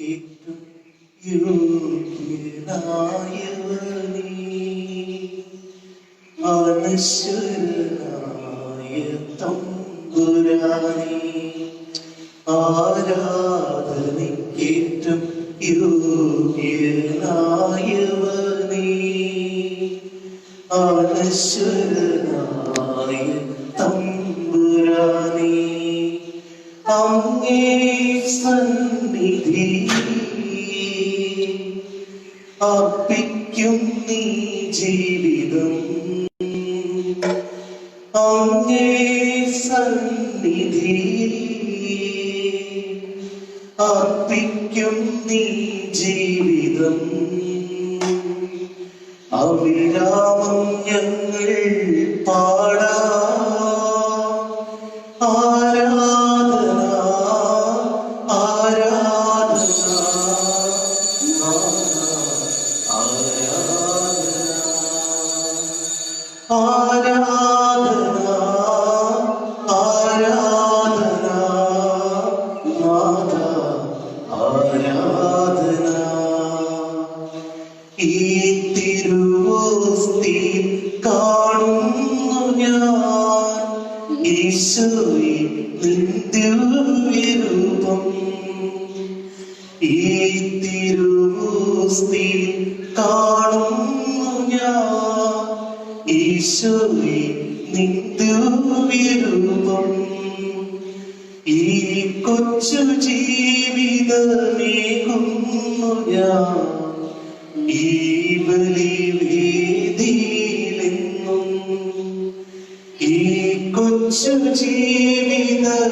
ഏറ്റവും യോഗ്യനായവനേ, അനശ്വരനായ തമ്പുരാനേ, ആരാധനയ്ക്കേറ്റം യോഗ്യനായവനേ, അനശ്വരനായ തമ്പുരാനേ, അങ്ങേ സന്നിധി അർപ്പിക്കും നീ ജീവിതം, അങ്ങേ സന്നിധി അർപ്പിക്കും നീ ജീവിതം. അവിരാമം ഞങ്ങൾ പാടാം ആരാധന ആരാധന ആരാധന ആരാധന നാഥ ആരാധന. ഈ തിരുവോസ്തി കാണുന്നു ഞാൻ, ഈശോയെ നിൻ ദിവ്യരൂപം. ഈ തിരുവോസ്തി കാണുന്നു ഞാൻ, ഈശോയെ നിൻ ദിവ്യരൂപം. ഈ കൊച്ചു ജീവിതമേകുന്നു ഞാൻ, ഈ ബലിവേദിയിലെന്നും. ഈ കൊച്ചു ജീവിതമേകുന്നു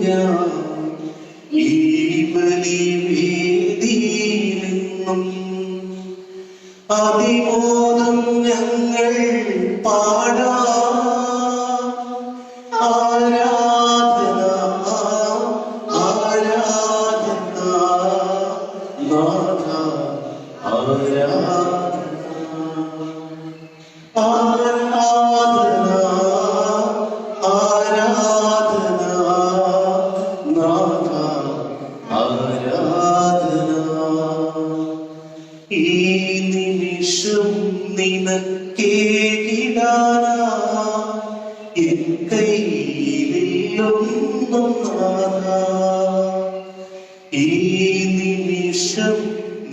ഞാൻ, ഈ ബലിവേദിയിലെന്നും. അതിമോദം ഞങ്ങൾ പാടാം ആരാധന ആരാധന നാഥ ആരാധന ആരാധന ആരാധന നാഥ ആരാധന. ഈ നിമിഷം നിനക്കേകിടാനാ എൻ കൈയിലൊന്നും നാഥ. ഈ നിമിഷം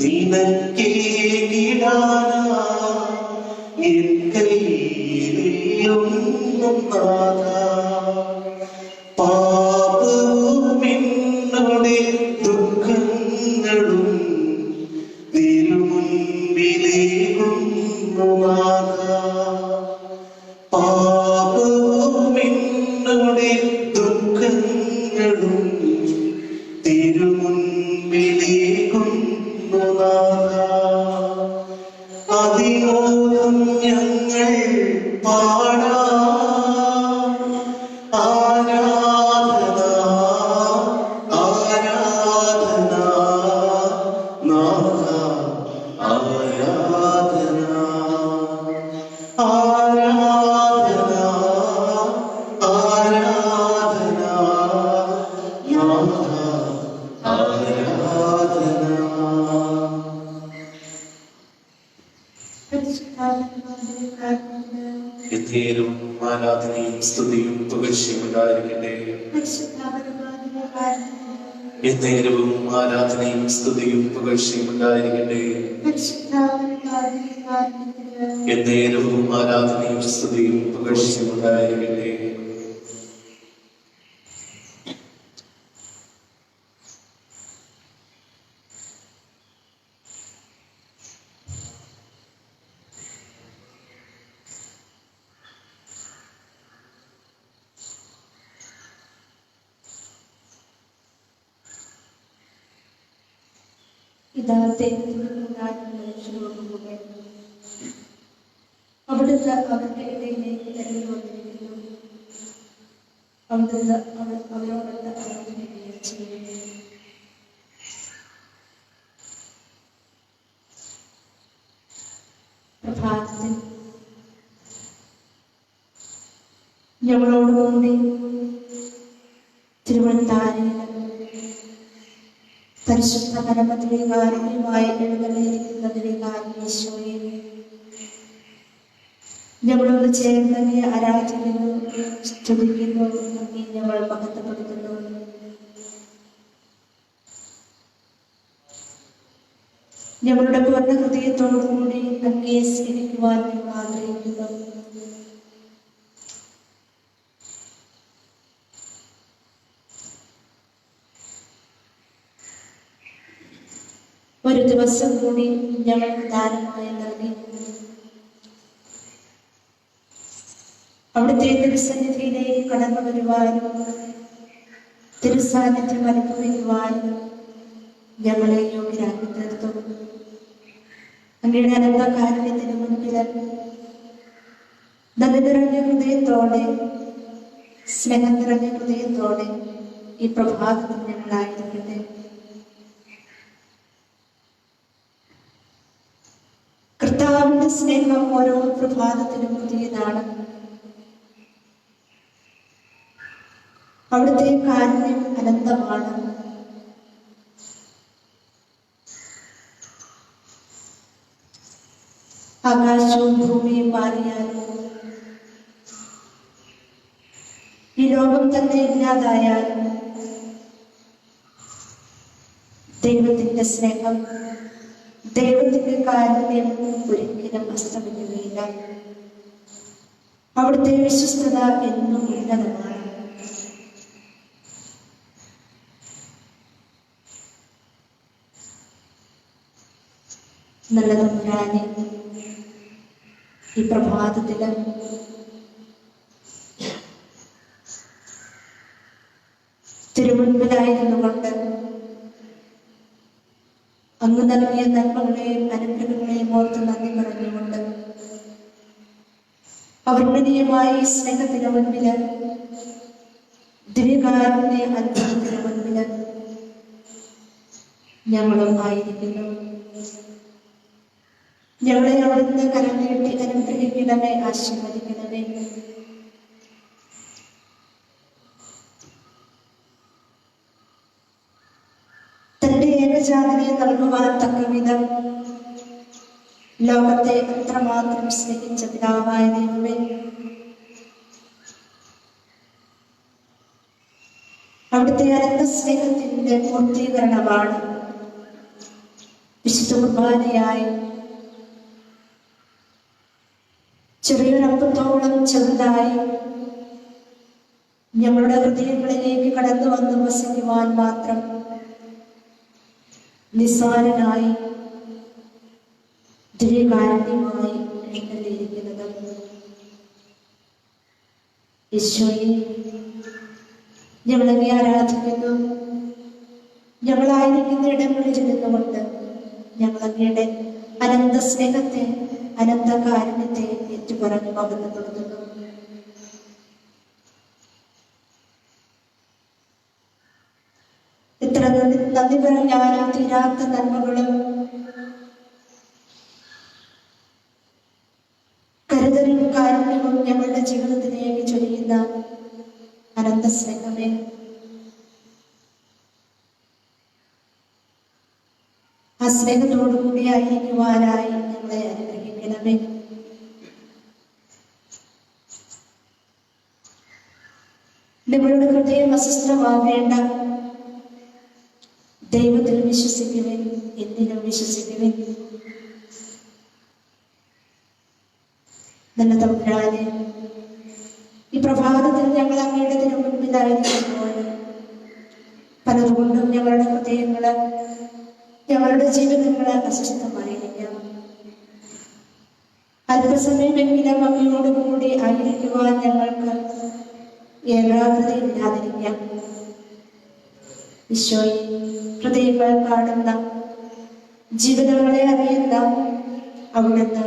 നിനക്കേകിടാനാ എൻ കൈയിലൊന്നും നാഥ. പാപവും എന്നോടെ ദുഃഖങ്ങളും തിരുമുൻപിലേകുന്നു നാഥ. പാപവും എന്നോടെ ദുഃഖങ്ങളും തിരുമുൻപിലേകുന്നു നാഥ. അതിമോദം ഞങ്ങൾ പാടാം ആരാധന ആരാധന നാഥ ആരാധന ആരാധന ആരാധന നാഥ ആരാധന. എന്നേരവും ആരാധനയും സ്തുതിയും പുകഴ്ചയും ഉണ്ടായിരിക്കട്ടെ. എന്നേരവും ആരാധനയും സ്തുതിയും പുകഴ്ചയും ഉണ്ടായിരിക്കട്ടെ. എന്നേരവും ആരാധനയും സ്തുതിയും പുകഴ്ചയും ഉണ്ടായിരിക്കട്ടെ. അവിടുത്തെ അവരുടെ ഇടയിലേക്ക് ഇറങ്ങി വന്നിരിക്കുന്നു. അവിടുന്ന് അവരോടുള്ള ആരാധന ചെയ്യുന്നു. പ്രഭാതത്തിൽ ഞങ്ങളോടുകൂടി തിരുവനന്തപുരം പരിശുദ്ധ പരമദ്വീകാരുണ്യമായി എഴുന്നള്ളിയിരിക്കുന്നതിലേക്കായി ഈശോയെ ഞങ്ങളോട് ചേർന്ന് ആരാധിക്കുന്നു, സ്തുതിക്കുന്നു, അങ്ങേ ഞങ്ങൾ മഹത്വപ്പെടുത്തുന്നു. ഞങ്ങളുടെ പൂർണ്ണ ഹൃദയത്തോടുകൂടി അങ്ങേ സ്നേഹിക്കുവാൻ ഞങ്ങൾ ആഗ്രഹിക്കുന്നു. ഒരു ദിവസം കൂടി ഞങ്ങൾക്ക് ദാനമായി നൽകി അവിടുത്തെ തിരുസന്നിധിയിലേക്ക് കടന്നു വരുവാനും തിരുസാന്നിധ്യം അനുഭവിക്കുവാനും ഞങ്ങളെ യോഗ്യരാക്കി തീർത്തു. അങ്ങയുടെ അനന്ത കാരുണ്യത്തിന് മുൻപിൽ നന്ദി നിറഞ്ഞ ഹൃദയത്തോടെ, സ്നേഹം നിറഞ്ഞ ഹൃദയത്തോടെ ഈ പ്രഭാതത്തിൽ ഞങ്ങളായിരിക്കട്ടെ. കർത്താവിന്റെ സ്നേഹം ഓരോ പ്രഭാതത്തിലും പുതിയതാണ്. അവിടുത്തെ കാരുണ്യം അനന്തമാണ്. ആകാശവും ഭൂമിയും മാറിയാലും, ഈ ലോകം തന്നെ ഇല്ലാതായാലും, ദൈവത്തിന്റെ സ്നേഹം, ദൈവത്തിന്റെ കാരുണ്യം ഒരിക്കലും അസ്തമിക്കുകയില്ല. അവിടുത്തെ വിശ്വസ്തത എന്നും ഉന്നതമാണ്. നല്ല തമ്പുരാനെ, ഈ പ്രഭാതത്തില് തിരുമുൻപിലായിരുന്നുകൊണ്ട് അങ്ങ് നൽകിയ നന്മകളെയും അനുഗ്രഹങ്ങളെയും ഓർത്ത് നന്ദി പറഞ്ഞുകൊണ്ട് അവർണ്ണനീയമായ ഈ സ്നേഹത്തിന് മുൻപില്, ദിവ്യകാരുണ്യ അത്ഭുതത്തിന് മുൻപില് ഞങ്ങളും ആയിരിക്കുന്നു. ഞങ്ങളെ അവിടുന്ന് കരം നീട്ടി അനുഗ്രഹിക്കണമേ, ആശീർവദിക്കണമേ. തന്റെ ഏകജാതനെ നൽകുവാൻ തക്കവിധം ലോകത്തെ അത്രമാത്രം സ്നേഹിച്ച പിതാവായ ദൈവമേ, അവിടുത്തെ അനന്ത സ്നേഹത്തിന്റെ പൂർത്തീകരണമാണ് വിശുദ്ധ കുർബാനയായി ചെറിയൊരപ്പത്തോളം ചെറുതായി ഞങ്ങളുടെ ഹൃദയങ്ങളിലേക്ക് കടന്നു വന്ന് വസിക്കുവാൻ മാത്രം നിസ്സാരനായി ദിവ്യകാരുണ്യമായി എഴുന്നള്ളിയിരിക്കുന്നത്. ഈശോയെ, ഞങ്ങളെ ആരാധിക്കുന്നു. ഞങ്ങളായിരിക്കുന്ന ഇടങ്ങളിൽ ഇരുന്നുകൊണ്ട് ഞങ്ങൾ അങ്ങയുടെ അനന്ത സ്നേഹത്തെ, അനന്ത കാരുണ്യത്തെ ഏറ്റുപറഞ്ഞ് മഹത്വപ്പെടുത്തുന്നു. എത്ര നന്ദി പറഞ്ഞാലും തീരാത്ത നന്മകളും കരുതലും കാരുണ്യവും ഞങ്ങളുടെ ജീവിതത്തിലേക്ക് ചൊരിയുന്ന അനന്ത സ്നേഹമേ, ആ സ്നേഹത്തോടുകൂടി ആയിരിക്കുവാനായി ഞങ്ങളെ അനുഗ്രഹിക്കണമേ. നിങ്ങളുടെ ഹൃദയം അസ്വസ്ഥമാകേണ്ട. ദൈവത്തിൽ വിശ്വസിക്കുവിൻ, എന്നിലും വിശ്വസിക്കുവിൻ. നല്ല തമ്പുരാനെ, ഈ പ്രഭാതത്തിൽ ഞങ്ങൾ അങ്ങയുടെ തിരുമുൻപിലായിരിക്കുമ്പോൾ പലതുകൊണ്ടും ഞങ്ങളുടെ ഹൃദയങ്ങള്, ഞങ്ങളുടെ ജീവിതങ്ങള് അസ്വസ്ഥമായിരിക്കാം. അല്പസമയമെങ്കിലും അങ്ങയോടുകൂടി ആയിരിക്കുവാൻ ഞങ്ങൾക്ക് ഏകാഗ്രത ഇല്ലാതിരിക്കാം. ഈശോയെ, ഹൃദയങ്ങൾ കാണുന്ന, ജീവിതങ്ങളെ അറിയുന്ന അവിടുന്ന്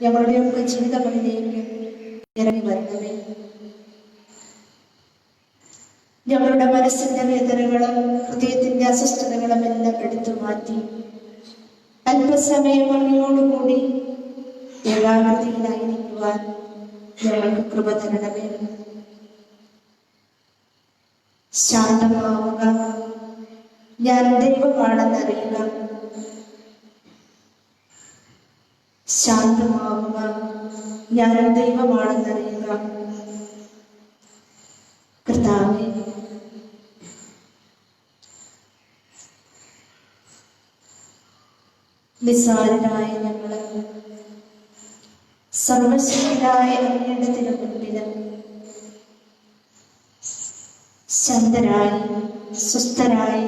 ഞങ്ങളുടെയൊക്കെ ജീവിതങ്ങളിലേക്ക് ഇറങ്ങി വരണമേ. ഞങ്ങളുടെ മനസ്സിന്റെ വേദനകളും ഹൃദയത്തിന്റെ അസ്വസ്ഥതകളും എല്ലാം എടുത്തു മാറ്റി അല്പസമയം അങ്ങയോടുകൂടി ഏകാഗ്രതയിലായിരിക്കുവാൻ ഞങ്ങൾക്ക് കൃപ തരണമേ. ശാന്തമാവുക, ഞാൻ ദൈവമാണെന്നറിയുക. ശാന്തമാവുക, ഞാൻ ദൈവമാണെന്നറിയുക. കർത്താവേ, നിസ്സാരരായ ഞങ്ങള് സർവശക്തരായ അങ്ങയുടെ തിരുമുൻപില് ശാന്തരായി സ്വസ്ഥരായി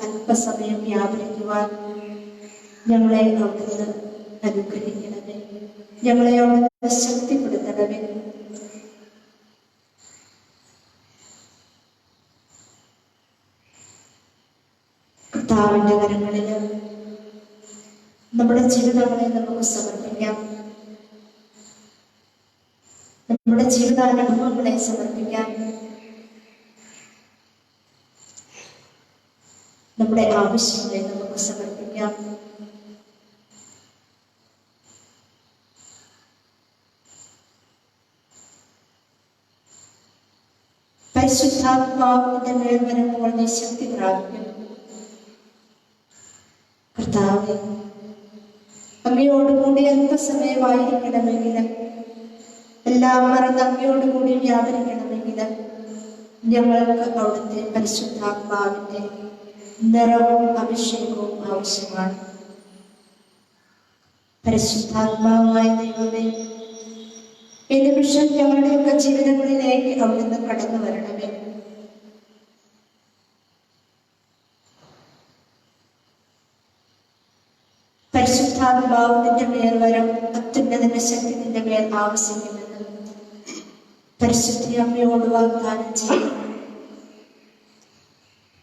അല്പസമയം വ്യാപരിക്കുവാൻ ഞങ്ങളെ അവിടുന്ന് അനുഗ്രഹിക്കണമേ. ഞങ്ങളെ അവിടുന്ന് ശക്തിപ്പെടുത്തണമേ. കർത്താവിന്റെ കരങ്ങളില് നമ്മുടെ ജീവിതങ്ങളെ നമുക്ക് സമർപ്പിക്കാം. നമ്മുടെ ജീവിതാനുഭവങ്ങളെ സമർപ്പിക്കാം. നമ്മുടെ ആവശ്യങ്ങളെ നമുക്ക് സമർപ്പിക്കാം. പരിശുദ്ധാത്മാവിന്റെ മേൽ വരുമ്പോൾ നീ ശക്തി പ്രാപിക്കും. കർത്താവേ, അങ്ങയോടുകൂടി അല്പസമയമായിരിക്കണമെങ്കിൽ, എല്ലാം മറന്ന് അങ്ങയോടുകൂടി വ്യാപരിക്കണമെങ്കിൽ ഞങ്ങൾക്ക് അവിടുത്തെ പരിശുദ്ധാത്മാവിന്റെ നിറവും അഭിഷേകവും ആവശ്യമാണ്. പരിശുദ്ധാത്മാവായ ദൈവമേ, ഈ നിമിഷം ഞങ്ങളുടെയൊക്കെ ജീവിതങ്ങളിലേക്ക് അവിടുന്ന് കടന്നു വരണമേ. പരിശുദ്ധാത്മാവിന്റെ മേൽ വരം അത്യുന്നതിന്റെ ശക്തി നിന്റെ മേൽ ആവശ്യമില്ലെന്ന് പരിശുദ്ധ അമ്മയോട് വാഗ്ദാനം ചെയ്യും.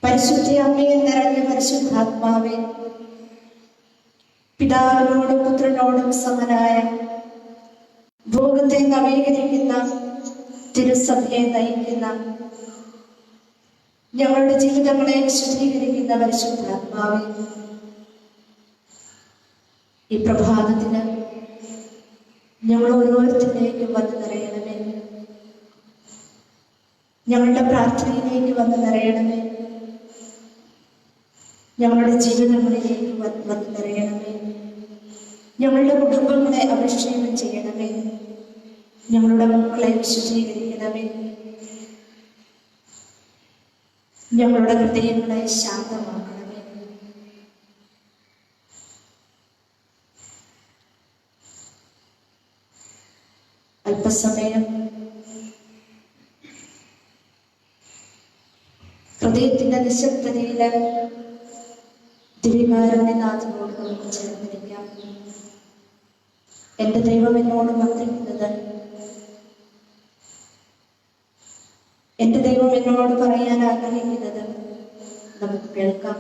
പരിശുദ്ധ അമ്മയെ നിറഞ്ഞ പരിശുദ്ധാത്മാവെ, പിതാവിനോടും പുത്രനോടും സമനായ ഭോഗത്തെ നവീകരിക്കുന്ന തിരുസഭയെ നയിക്കുന്ന ഞങ്ങളുടെ ജീവിതങ്ങളെ വിശുദ്ധീകരിക്കുന്ന പരിശുദ്ധാത്മാവെ, ഈ പ്രഭാതത്തിന് ഞങ്ങൾ ഓരോരുത്തരിലേക്കും വന്ന് നിറയണമേ. ഞങ്ങളുടെ പ്രാർത്ഥനയിലേക്ക് വന്ന് നിറയണമേ. ഞങ്ങളുടെ ജീവിതങ്ങളിലേക്ക് വന്ന് നിറയണമേ. ഞങ്ങളുടെ കുടുംബങ്ങളെ അഭിഷേകം ചെയ്യണമേ. ഞങ്ങളുടെ മക്കളെ വിശുദ്ധീകരിക്കണമേ. ഞങ്ങളുടെ ഹൃദയങ്ങളെ ശാന്തമാക്കണമേ. അല്പസമയം ഹൃദയത്തിന്റെ നിശബ്ദതയില് ദിവ്യകാരുണ്യനാഥനോട് നമുക്ക് ചേർന്നിരിക്കാം. എന്റെ ദൈവം എന്നോട് മന്ത്രിക്കുന്നത്, എന്റെ ദൈവം എന്നോട് പറയാൻ ആഗ്രഹിക്കുന്നത് നമുക്ക് കേൾക്കാം.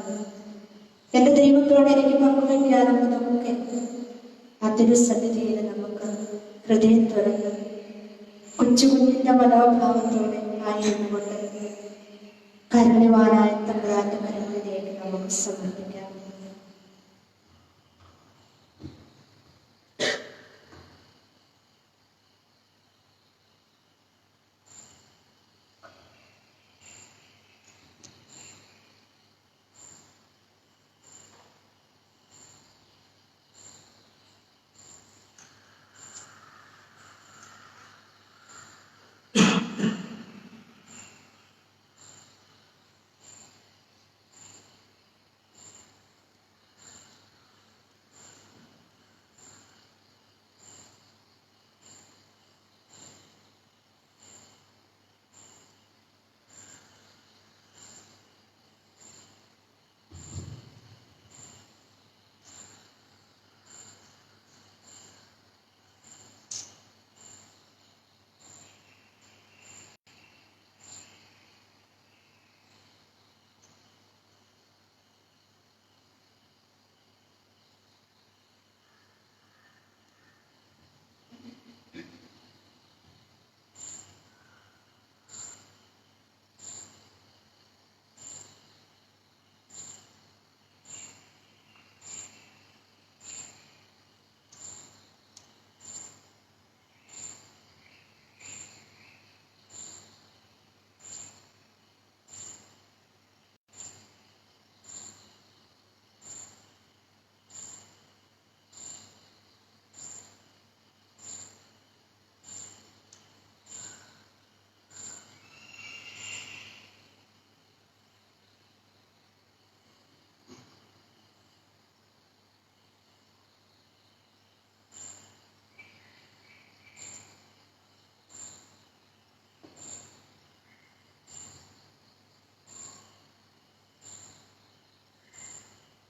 എന്റെ ദൈവത്തോട് എനിക്ക് പങ്കുവയ്ക്കാനുള്ളതൊക്കെ ആ തിരുസന്നിധിയിൽ നമുക്ക് ഹൃദയം തുറന്ന് കൊച്ചു കുഞ്ഞിന്റെ മനോഭാവത്തോടെ ആയിരുന്നുകൊണ്ട് കരുണ്യവാനായ തമ്പുരാന്റെ കരങ്ങളിലേക്ക് നമുക്ക് സമർപ്പിക്കാം.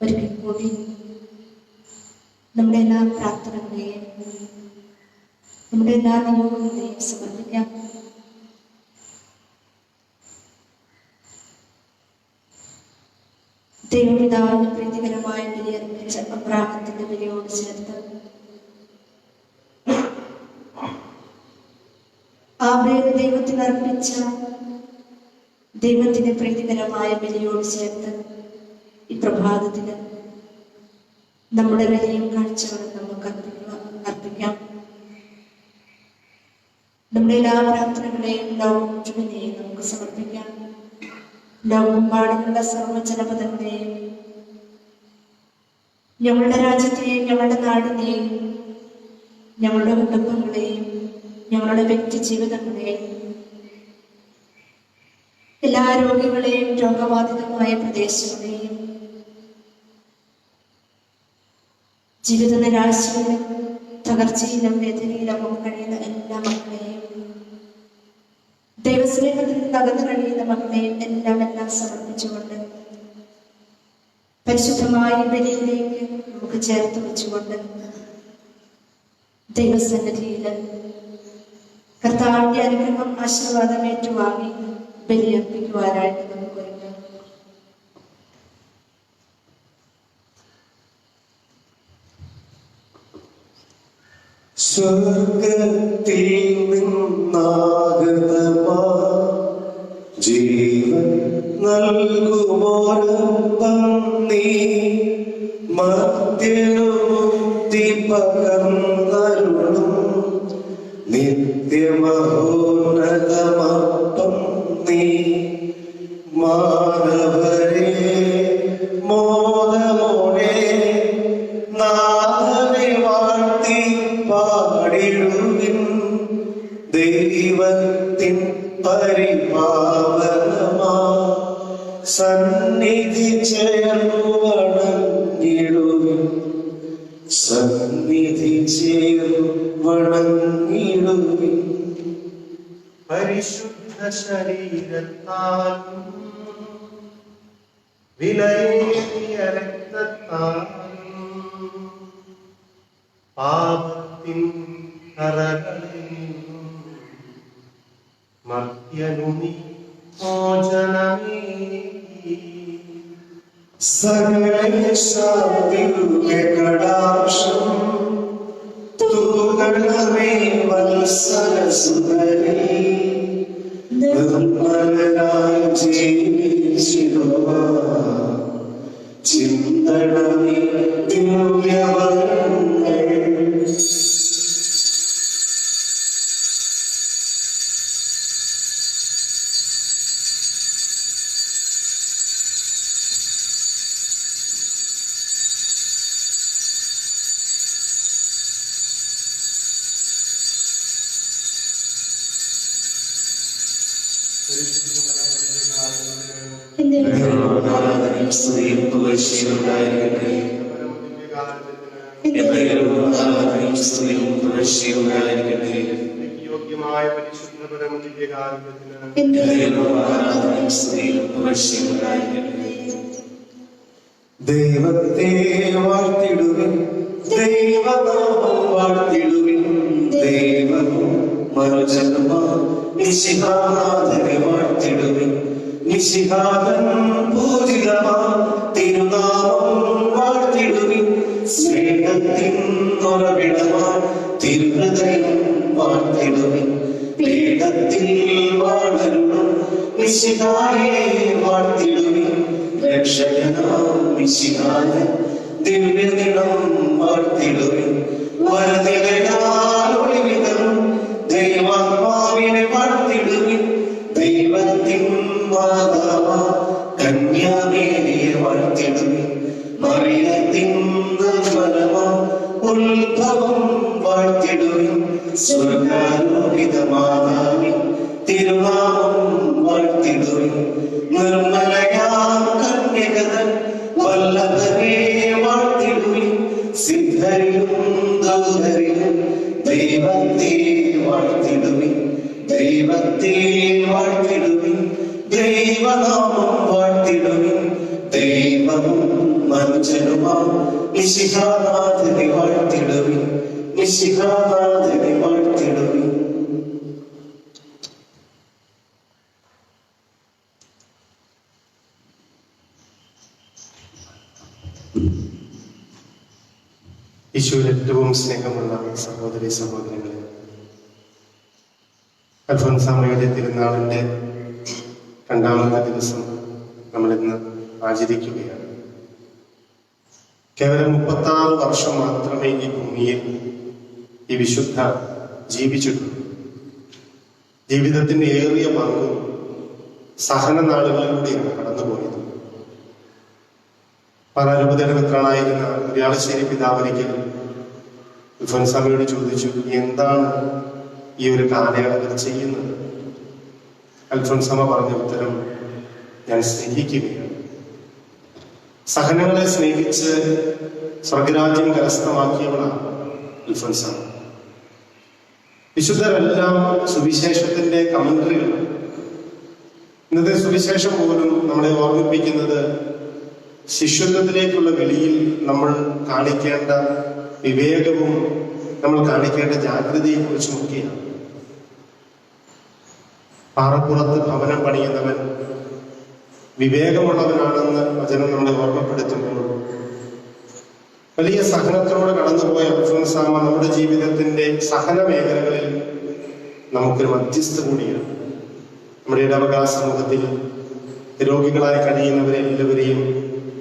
ഒരിക്കൽ കൂടി നമ്മുടെ എല്ലാ പ്രാർത്ഥനകളെയും നമ്മുടെ എല്ലാ നിയോഗങ്ങളെയും സമർപ്പിക്കാം. ദൈവപിതാവിന് പ്രീതികരമായ ബലിയർപ്പിച്ച അബ്രാഹത്തിന്റെ ബലിയോട് ചേർത്ത് ആബ്രഹാം ദൈവത്തിന് അർപ്പിച്ച ദൈവത്തിന് പ്രീതികരമായ ബലിയോട് ചേർത്ത് ഈ പ്രഭാതത്തിന് നമ്മുടെ ബലിയും കാഴ്ചകളും നമുക്ക് അർപ്പിക്കാം. നമ്മുടെ എല്ലാ പ്രാർത്ഥനകളെയും ലോകം മുഴുവനെയും നമുക്ക് സമർപ്പിക്കാം. ലോകമെമ്പാടുമുള്ള സർവ്വജനപദങ്ങളെയും ഞങ്ങളുടെ രാജ്യത്തെയും ഞങ്ങളുടെ നാടിനെയും ഞങ്ങളുടെ കുടുംബങ്ങളെയും ഞങ്ങളുടെ വ്യക്തി ജീവിതങ്ങളെയും എല്ലാ രോഗികളെയും രോഗബാധിതമായ പ്രദേശങ്ങളെയും ജീവിത നിരാശയിലും തകർച്ചയിലും വേദനയിലും കഴിയുന്ന എല്ലാ മക്കളെയും ദൈവസ്നേഹത്തിൽ തകർന്നു കഴിയുന്ന മക്കളെയും എല്ലാം സമർപ്പിച്ചുകൊണ്ട് പരിശുദ്ധമായ ബലിയിലേക്ക് നമുക്ക് ചേർത്ത് വെച്ചുകൊണ്ട് ദൈവസന്നിധിയിൽ കർത്താവിന്റെ അനുഗ്രഹം ആശീർവാദം ഏറ്റുവാങ്ങി ബലിയർപ്പിക്കുവാനായിട്ട് നമുക്ക് ഒരുങ്ങാം. സ്വർഗത്തിൽ നിന്നാഗതമാ ജീവൻ നൽകുമോരമ്പം നീ മധ്യനുമുക്തി പകർന്നരുളും നിത്യമഹോന്നതമപ്പം നീ മാനവരെ മോദമോടെ നാഥനെ വാഴ്ത്തി പാടിടുവിൻ ദൈവത്തിൻ പരിപാവനമാ സന്നിധി ചേർന്നു വണങ്ങിടുവിൻ സന്നിധി ചേർന്നു വണങ്ങിടുവിൻ പരിശുദ്ധ ശരീരത്താലും വിലയേറിയ രക്തത്താലും പാപത്തിൻ കറകളിൽ നിന്നും മർത്യനുനി മോചനമേകി സകലേശാദിവ്യ കടാക്ഷം തൂകണമേ വത്സരസുതരേ നിർമ്മലനായി ജീവിച്ചിടുവാൻ ചിന്തണമേ ദിവ്യവരങ്ങൾ സ്തുതിയും പുകഴ്ചയും ഉണ്ടായിരിക്കട്ടെ. സ്തുതിയും പുകഴ്ചയും ഉണ്ടായിരിക്കട്ടെ. യോഗ്യമായ പരിശുദ്ധ പരമദിവ്യകാരുണ്യത്തിന് സ്തുതിയും പുകഴ്ചയും ഉണ്ടായിരിക്കട്ടെ. ദൈവത്തെ വാഴ്ത്തിടുവിൻ, ദൈവനാമം വാഴ്ത്തിടുവിൻ, ദൈവവും മനുജന്മ മിശിഹാനാഥനെ വാഴ്ത്തിടുവിൻ. മിശിഹാതൻ പൂജിതമാ തിരുനാമം വാഴ്ത്തിടുവിൻ. സ്നേഹത്തിൻ ഉറവിടമാ തിരുഹൃദയം വാഴ്ത്തിടുവിൻ. പീഠത്തിൽ വാഴരുളും മിശിഹായെ വാഴ്ത്തിടുവിൻ. രക്ഷകനാം മിശിഹായെ ദിവ്യനിടം വാഴ്ത്തിടുവിൻ. വരനിലയാൽ ഒളിവിതറും ദൈവാത്മാവിനെ വാഴ്ത്തിടുവിൻ. ദൈവത്തിൻ മാതാവാ കന്യാമേരിയെ വാഴ്ത്തിടുവിൻ. മറിയത്തിൻ നിർമ്മലമാ ഉത്ഭവം വാഴ്ത്തിടുവിൻ. സ്വർഗാരോപിത മാതാവിൻ തിരുനാമം വാഴ്ത്തിടുവിൻ. നിർമ്മലയാ കന്യകതൻ വല്ലഭനെ വാഴ്ത്തിടുവിൻ. സിദ്ധരിലും ദൂതരിലും ദൈവത്തെ മിശിഹാനാഥനെ വാഴ്ത്തിടുവിൻ, മിശിഹാനാഥനെ വാഴ്ത്തിടുവിൻ. ഈശോയിൽ ഏറ്റവും സ്നേഹമുള്ള സഹോദരി സഹോദരങ്ങളെ, അൽഫോൻസാമ്മയുടെ തിരുനാളിന്റെ രണ്ടാമത്തെ ദിവസം നമ്മൾ ഇന്ന് ആചരിക്കുകയാണ്. കേവലം 36 വർഷം മാത്രമേ ഈ ഭൂമിയിൽ ഈ വിശുദ്ധ ജീവിച്ചിട്ടുള്ളൂ. ജീവിതത്തിന്റെ ഏറിയ പങ്കും സഹന നാളുകളിലൂടെയാണ് കടന്നുപോയത്. പാലാരൂപതലമെത്രാനായിരുന്ന വ്യാളശ്ശേരി പിതാവരിക്കൽ അൽഫോൻസാമ്മയോട് ചോദിച്ചു, എന്താണ് ഈ ഒരു കാലയളവിൽ ചെയ്യുന്നത്? അൽഫോൻസാമ്മ പറഞ്ഞ ഉത്തരം, ഞാൻ സ്നേഹിക്കുകയാണ്. സഹനങ്ങളെ സ്നേഹിച്ച് സ്വർഗരാജ്യം കരസ്ഥമാക്കിയവളാണ് അൽഫോൻസാമ്മ. വിശുദ്ധരെല്ലാം സുവിശേഷത്തിന്റെ കമന്ററികളാണ്. ഇന്നത്തെ സുവിശേഷം പോലും നമ്മളെ ഓർമ്മിപ്പിക്കുന്നത് ശിഷ്യത്വത്തിലേക്കുള്ള വിളിയിൽ നമ്മൾ കാണിക്കേണ്ട വിവേകവും നമ്മൾ കാണിക്കേണ്ട ജാഗ്രതയെ കുറിച്ചുമൊക്കെയാണ്. പാറപ്പുറത്ത് ഭവനം പണിയുന്നവൻ വിവേകമുള്ളവനാണെന്ന് വചനം നമ്മളെ ഓർമ്മപ്പെടുത്തുമ്പോൾ വലിയ സഹനത്തിലൂടെ കടന്നുപോയ അൽഫോൻസാമ്മ നമ്മുടെ ജീവിതത്തിന്റെ സഹന മേഖലകളിൽ നമുക്കൊരു മധ്യസ്ഥ കൂടിയാണ്. നമ്മുടെ ഇടവക സമൂഹത്തിൽ രോഗികളായി കഴിയുന്നവരെ എല്ലാവരെയും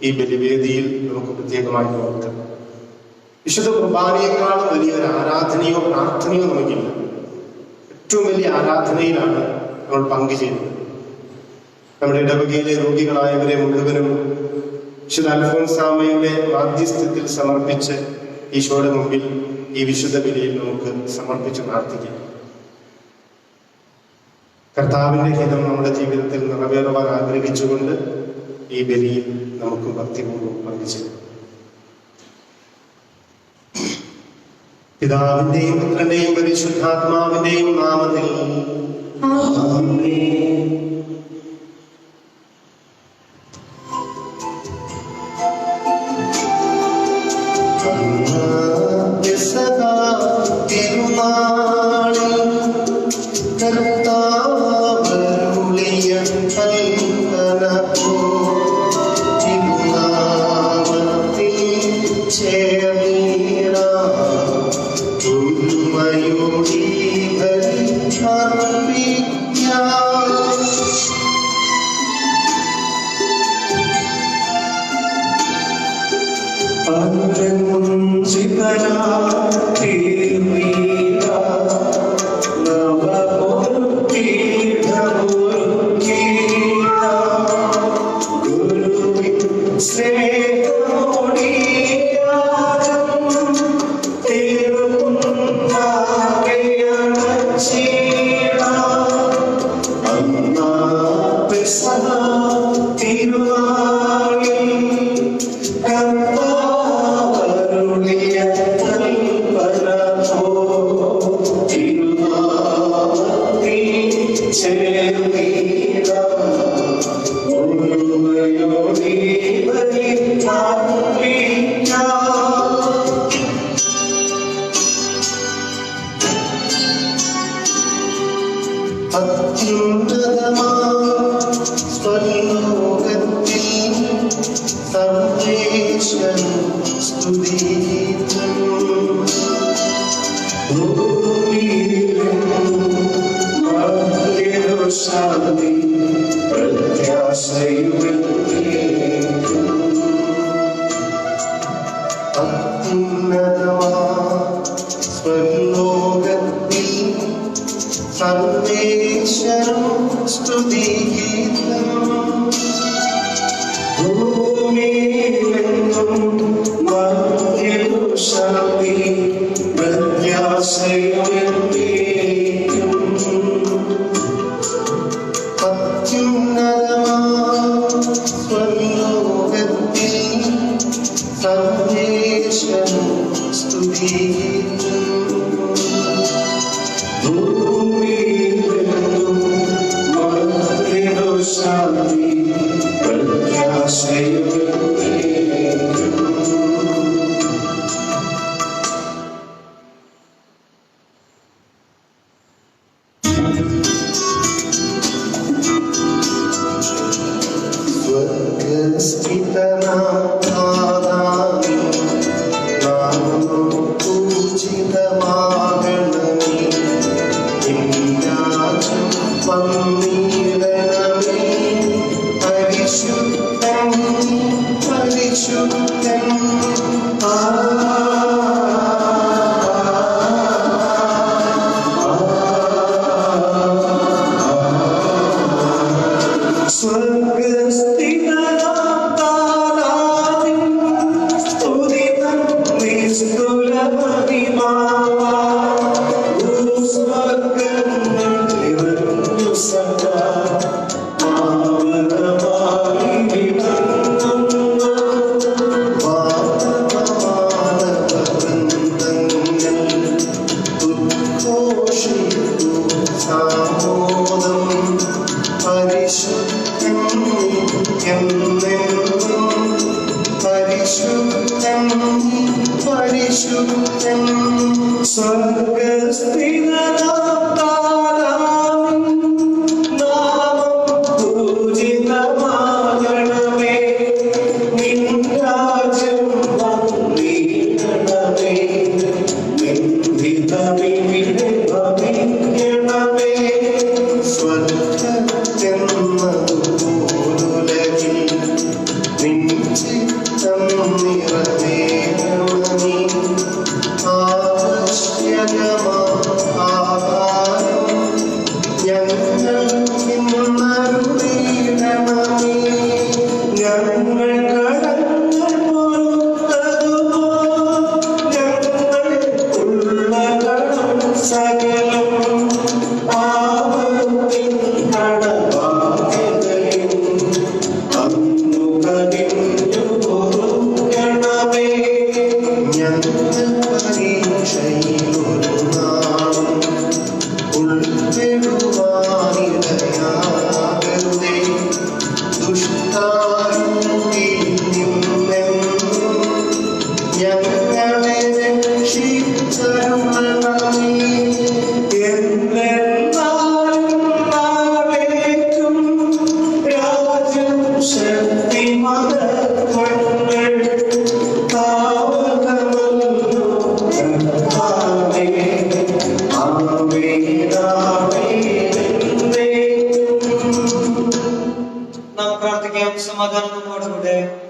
ഈ ബലിവേദിയിൽ നമുക്ക് പ്രത്യേകമായി ഓർക്കാം. വിശുദ്ധ കുർബാനയെക്കാളും വലിയൊരു ആരാധനയോ പ്രാർത്ഥനയോ നമുക്കില്ല. ഏറ്റവും വലിയ ആരാധനയിലാണ് നമ്മൾ പങ്കുചേരുന്നത്. നമ്മുടെ ഇടവകയിലെ രോഗികളായവരെ മുഴുവനും വിശുദ്ധ അൽഫോൻസാമ്മയുടെ മാധ്യസ്ഥത്തിൽ സമർപ്പിച്ച് ഈശോയുടെ മുമ്പിൽ ഈ വിശുദ്ധ ബലിയിൽ നമുക്ക് സമർപ്പിച്ച് പ്രാർത്ഥിക്കാം. കർത്താവിന്റെ ഹിതം നമ്മുടെ ജീവിതത്തിൽ നിറവേറുവാൻ ആഗ്രഹിച്ചുകൊണ്ട് ഈ ബലിയിൽ നമുക്ക് ഭക്തിപൂർവ്വം പങ്കുചേരാം. പിതാവിന്റെയും പുത്രന്റെയും പരിശുദ്ധാത്മാവിന്റെയും നാമത്തിൽ Shanti,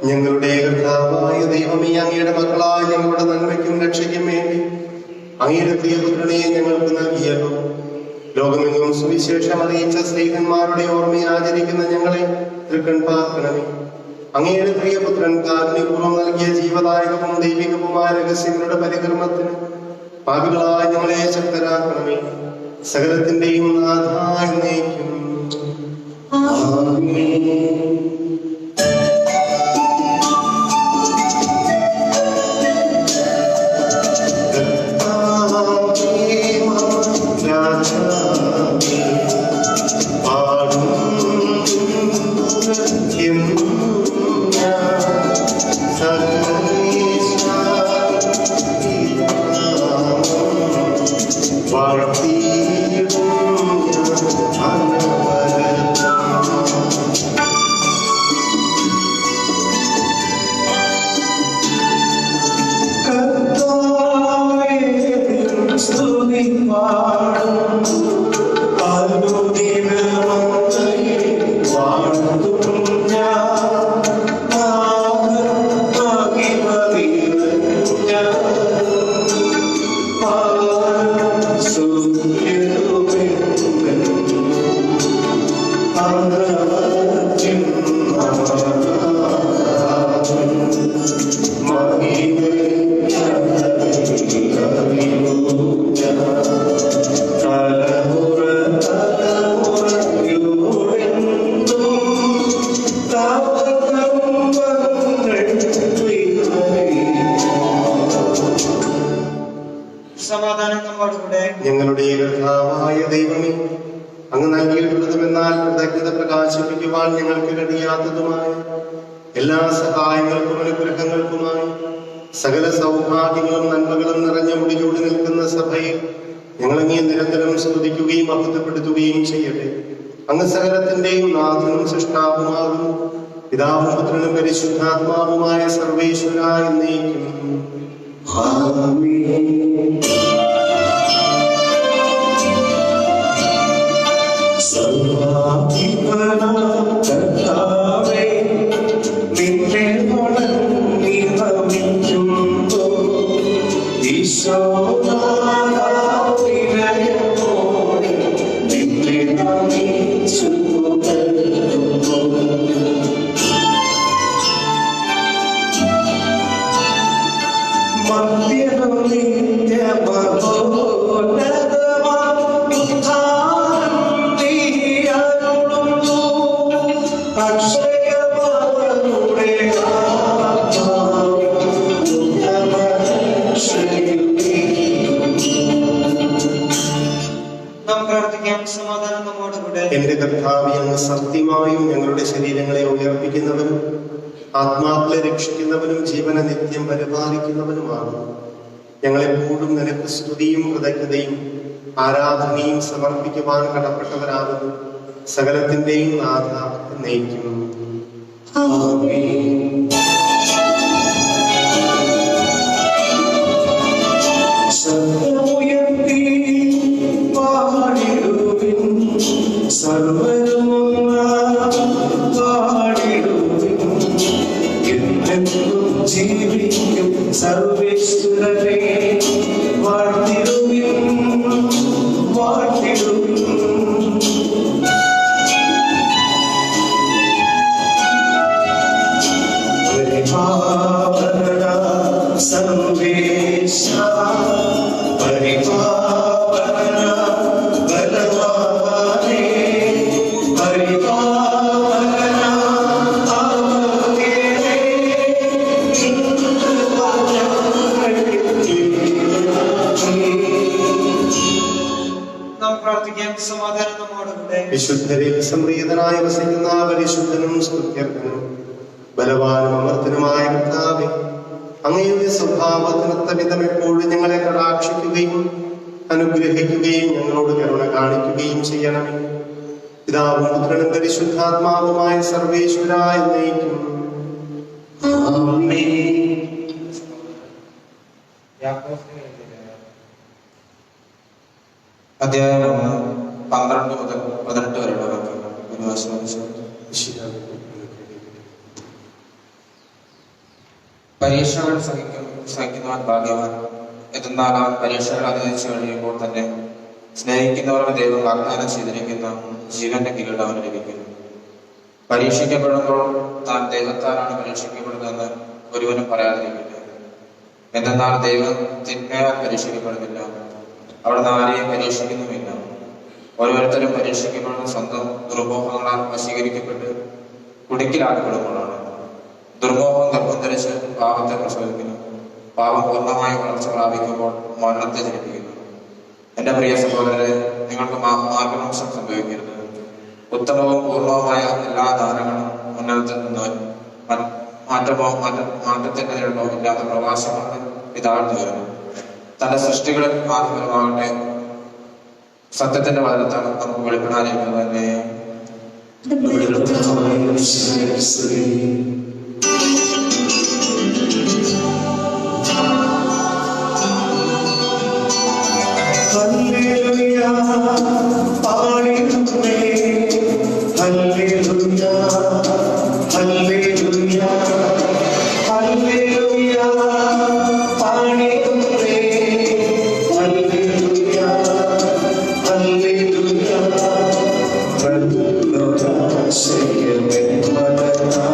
ഞങ്ങളുടെ കർത്താവായ ദൈവമേ, അങ്ങയുടെ മക്കളായ ഞങ്ങളുടെ നന്മയ്ക്കും രക്ഷയ്ക്കും വേണ്ടി അങ്ങയുടെ പ്രിയപുത്രനെ ഞങ്ങൾക്ക് നൽകിയല്ലോ. ലോകമെങ്ങും സുവിശേഷം അറിയിച്ച സ്നേഹന്മാരുടെ ഓർമ്മയെ ആചരിക്കുന്ന ഞങ്ങളെ തൃക്കൺ പാർക്കണമേ. അങ്ങയുടെ പ്രിയപുത്രൻ കാരുണ്യപൂർവ്വം നൽകിയ ജീവദായകവും ദൈവികവുമായ രഹസ്യങ്ങളുടെ പരികർമ്മത്തിന് പാപികളായ ഞങ്ങളെ ശക്തരാക്കണമേ. സകലത്തിന്റെയും നാഥായ എന്നേക്കും ആമേൻ. ഞങ്ങളുടെ കർത്താവായ ദൈവമേ, അങ്ങ് നൽകിയിട്ടുള്ളതുമെന്നാൽ കൃതജ്ഞത പ്രകാശിപ്പിക്കുവാൻ ഞങ്ങൾക്ക് കഴിയാത്തതുമായ എല്ലാ സഹായങ്ങൾക്കും അനുഗ്രഹങ്ങൾക്കുമായി സകല സൗഭാഗ്യങ്ങളും നന്മകളും നിറഞ്ഞ മുടിചൂടി നിൽക്കുന്ന സഭയിൽ ഞങ്ങളങ്ങേ നിരന്തരം സ്തുതിക്കുകയും മഹത്വപ്പെടുത്തുകയും ചെയ്യട്ടെ. അങ്ങ് സകലത്തിന്റെയും നാഥനും സൃഷ്ടാവുമാകുന്നു. പിതാവും പുത്രനും പരിശുദ്ധാത്മാവുമായ സർവേശ്വര എന്നേക്കും. എന്റെ കർത്താവേ, അങ്ങ് സത്യമായും ഞങ്ങളുടെ ശരീരങ്ങളെ ഉയർപ്പിക്കുന്നവനും ആത്മാക്കളെ രക്ഷിക്കുന്നവനും ജീവനെ നിത്യം പരിപാലിക്കുന്നവനുമാണ്. ഞങ്ങളെപ്പോഴും നിനക്ക് സ്തുതിയും കൃതജ്ഞതയും ആരാധനയും സമർപ്പിക്കുവാൻ കടപ്പെട്ടവരാകുന്നു. സകലത്തിന്റെയും നാഥ എന്നേക്കും. ജീവിക്കും സർവേശ്വരനെ വാഴ്ത്തിടുവിൻ, വാഴ്ത്തിടുവിൻ. പരിപാവന സർവേശ, പരിപാവന ബലവാനേ, പരിപാവന വിശുദ്ധരിൽ സംപ്രീതനായി വസിക്കുന്ന പരിശുദ്ധനും സ്തുത്യർഹനും ബലവാനും അമർത്തനുമായ കർത്താവേ, അങ്ങയുടെ സ്വഭാവത്തിനൊത്ത വിധം എപ്പോഴും ഞങ്ങളെ കടാക്ഷിക്കുകയും അനുഗ്രഹിക്കുകയും ഞങ്ങളോട് കരുണ കാണിക്കുകയും ചെയ്യണമേ. പിതാവും പുത്രനും പരിശുദ്ധാത്മാവുമായ സർവേശ്വര എന്നേക്കും. അധ്യായം 12 മുതൽ 18 വരെയുള്ള വാക്യങ്ങൾ. പരീക്ഷകൾ സഹിക്കുന്നവൻ ഭാഗ്യവാൻ. എന്നാൽ അവൻ പരീക്ഷകൾ അതിജീവിച്ചു കഴിയുമ്പോൾ തന്നെ സ്നേഹിക്കുന്നവരുടെ ദൈവം വാഗ്ദാനം ചെയ്തിരിക്കുന്ന ജീവന്റെ കിരീടം അവന് ലഭിക്കുന്നു. പരീക്ഷിക്കപ്പെടുമ്പോൾ താൻ ദൈവത്താലാണ് പരീക്ഷിക്കപ്പെടുന്നതെന്ന് ഒരുവനും പറയാതിരിക്കില്ല. എന്നാൽ ദൈവം തിന്മയാൽ പരീക്ഷിക്കപ്പെടുന്നില്ല, അവിടുന്ന് ആരെയും പരീക്ഷിക്കുന്നുമില്ല. ഓരോരുത്തരും പരീക്ഷിക്കപ്പെടുന്ന സ്വന്തം ദുർമോഹങ്ങളാൽ വശീകരിക്കപ്പെട്ട് കുടുക്കിലാക്കപ്പെടുമ്പോഴാണ്. ദുർമോഹം ഗർഭം ധരിച്ച് പാപത്തെ പ്രസവിക്കുന്നു. പാപം പൂർണ്ണമായ വളർച്ച പ്രാപിക്കുമ്പോൾ മരണത്തെ ജനിപ്പിക്കുന്നു. എന്റെ പ്രിയ സഹോദരരെ, നിങ്ങൾക്ക് മാർഗനാശം സംഭവിക്കരുത്. ഉത്തമവും പൂർണ്ണവുമായ എല്ലാ ദാനങ്ങളും ഉന്നതത്തിൽ നിന്ന് മാറ്റത്തിന്റെ ഇല്ലാത്ത പ്രവാസമാണ് ഇതാഴ്ന്നു വരുന്നു. തന്റെ സൃഷ്ടികളിൽ ആത്മപരമാകട്ടെ സത്യത്തിന്റെ വചനത്താൽ നമുക്ക് വെളിപ്പെടാനിരിക്കുന്നത് തന്നെ. ഹല്ലേലൂയ, പാടിടുന്നേ, ഹല്ലേലൂയ, ഹല്ലേലൂയ, ഹല്ലേലൂയ, പാടിടുന്നേ, ഹല്ലേലൂയ, ഹല്ലേലൂയ. പ്രഭുരാശയമേ വദനാ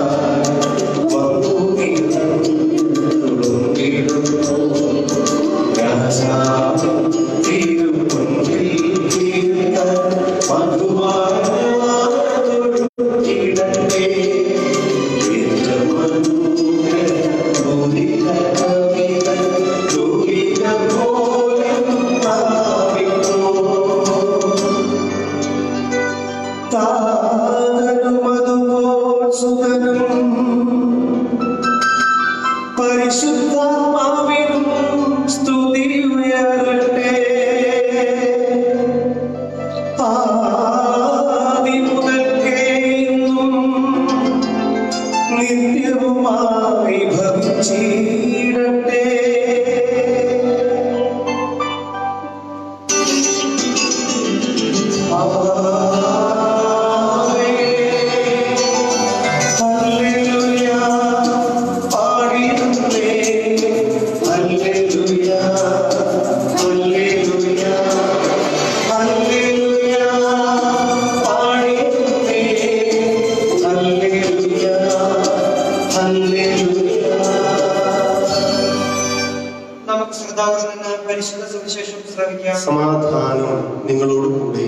ഹല്ലേലൂയ. നമുക്ക് ശ്രദ്ധാവിൽ നിന്ന് പരിശുദ്ധ സുവിശേഷം ശ്രവിക്കാം. സമാധാനം നിങ്ങളോട് കൂടെ.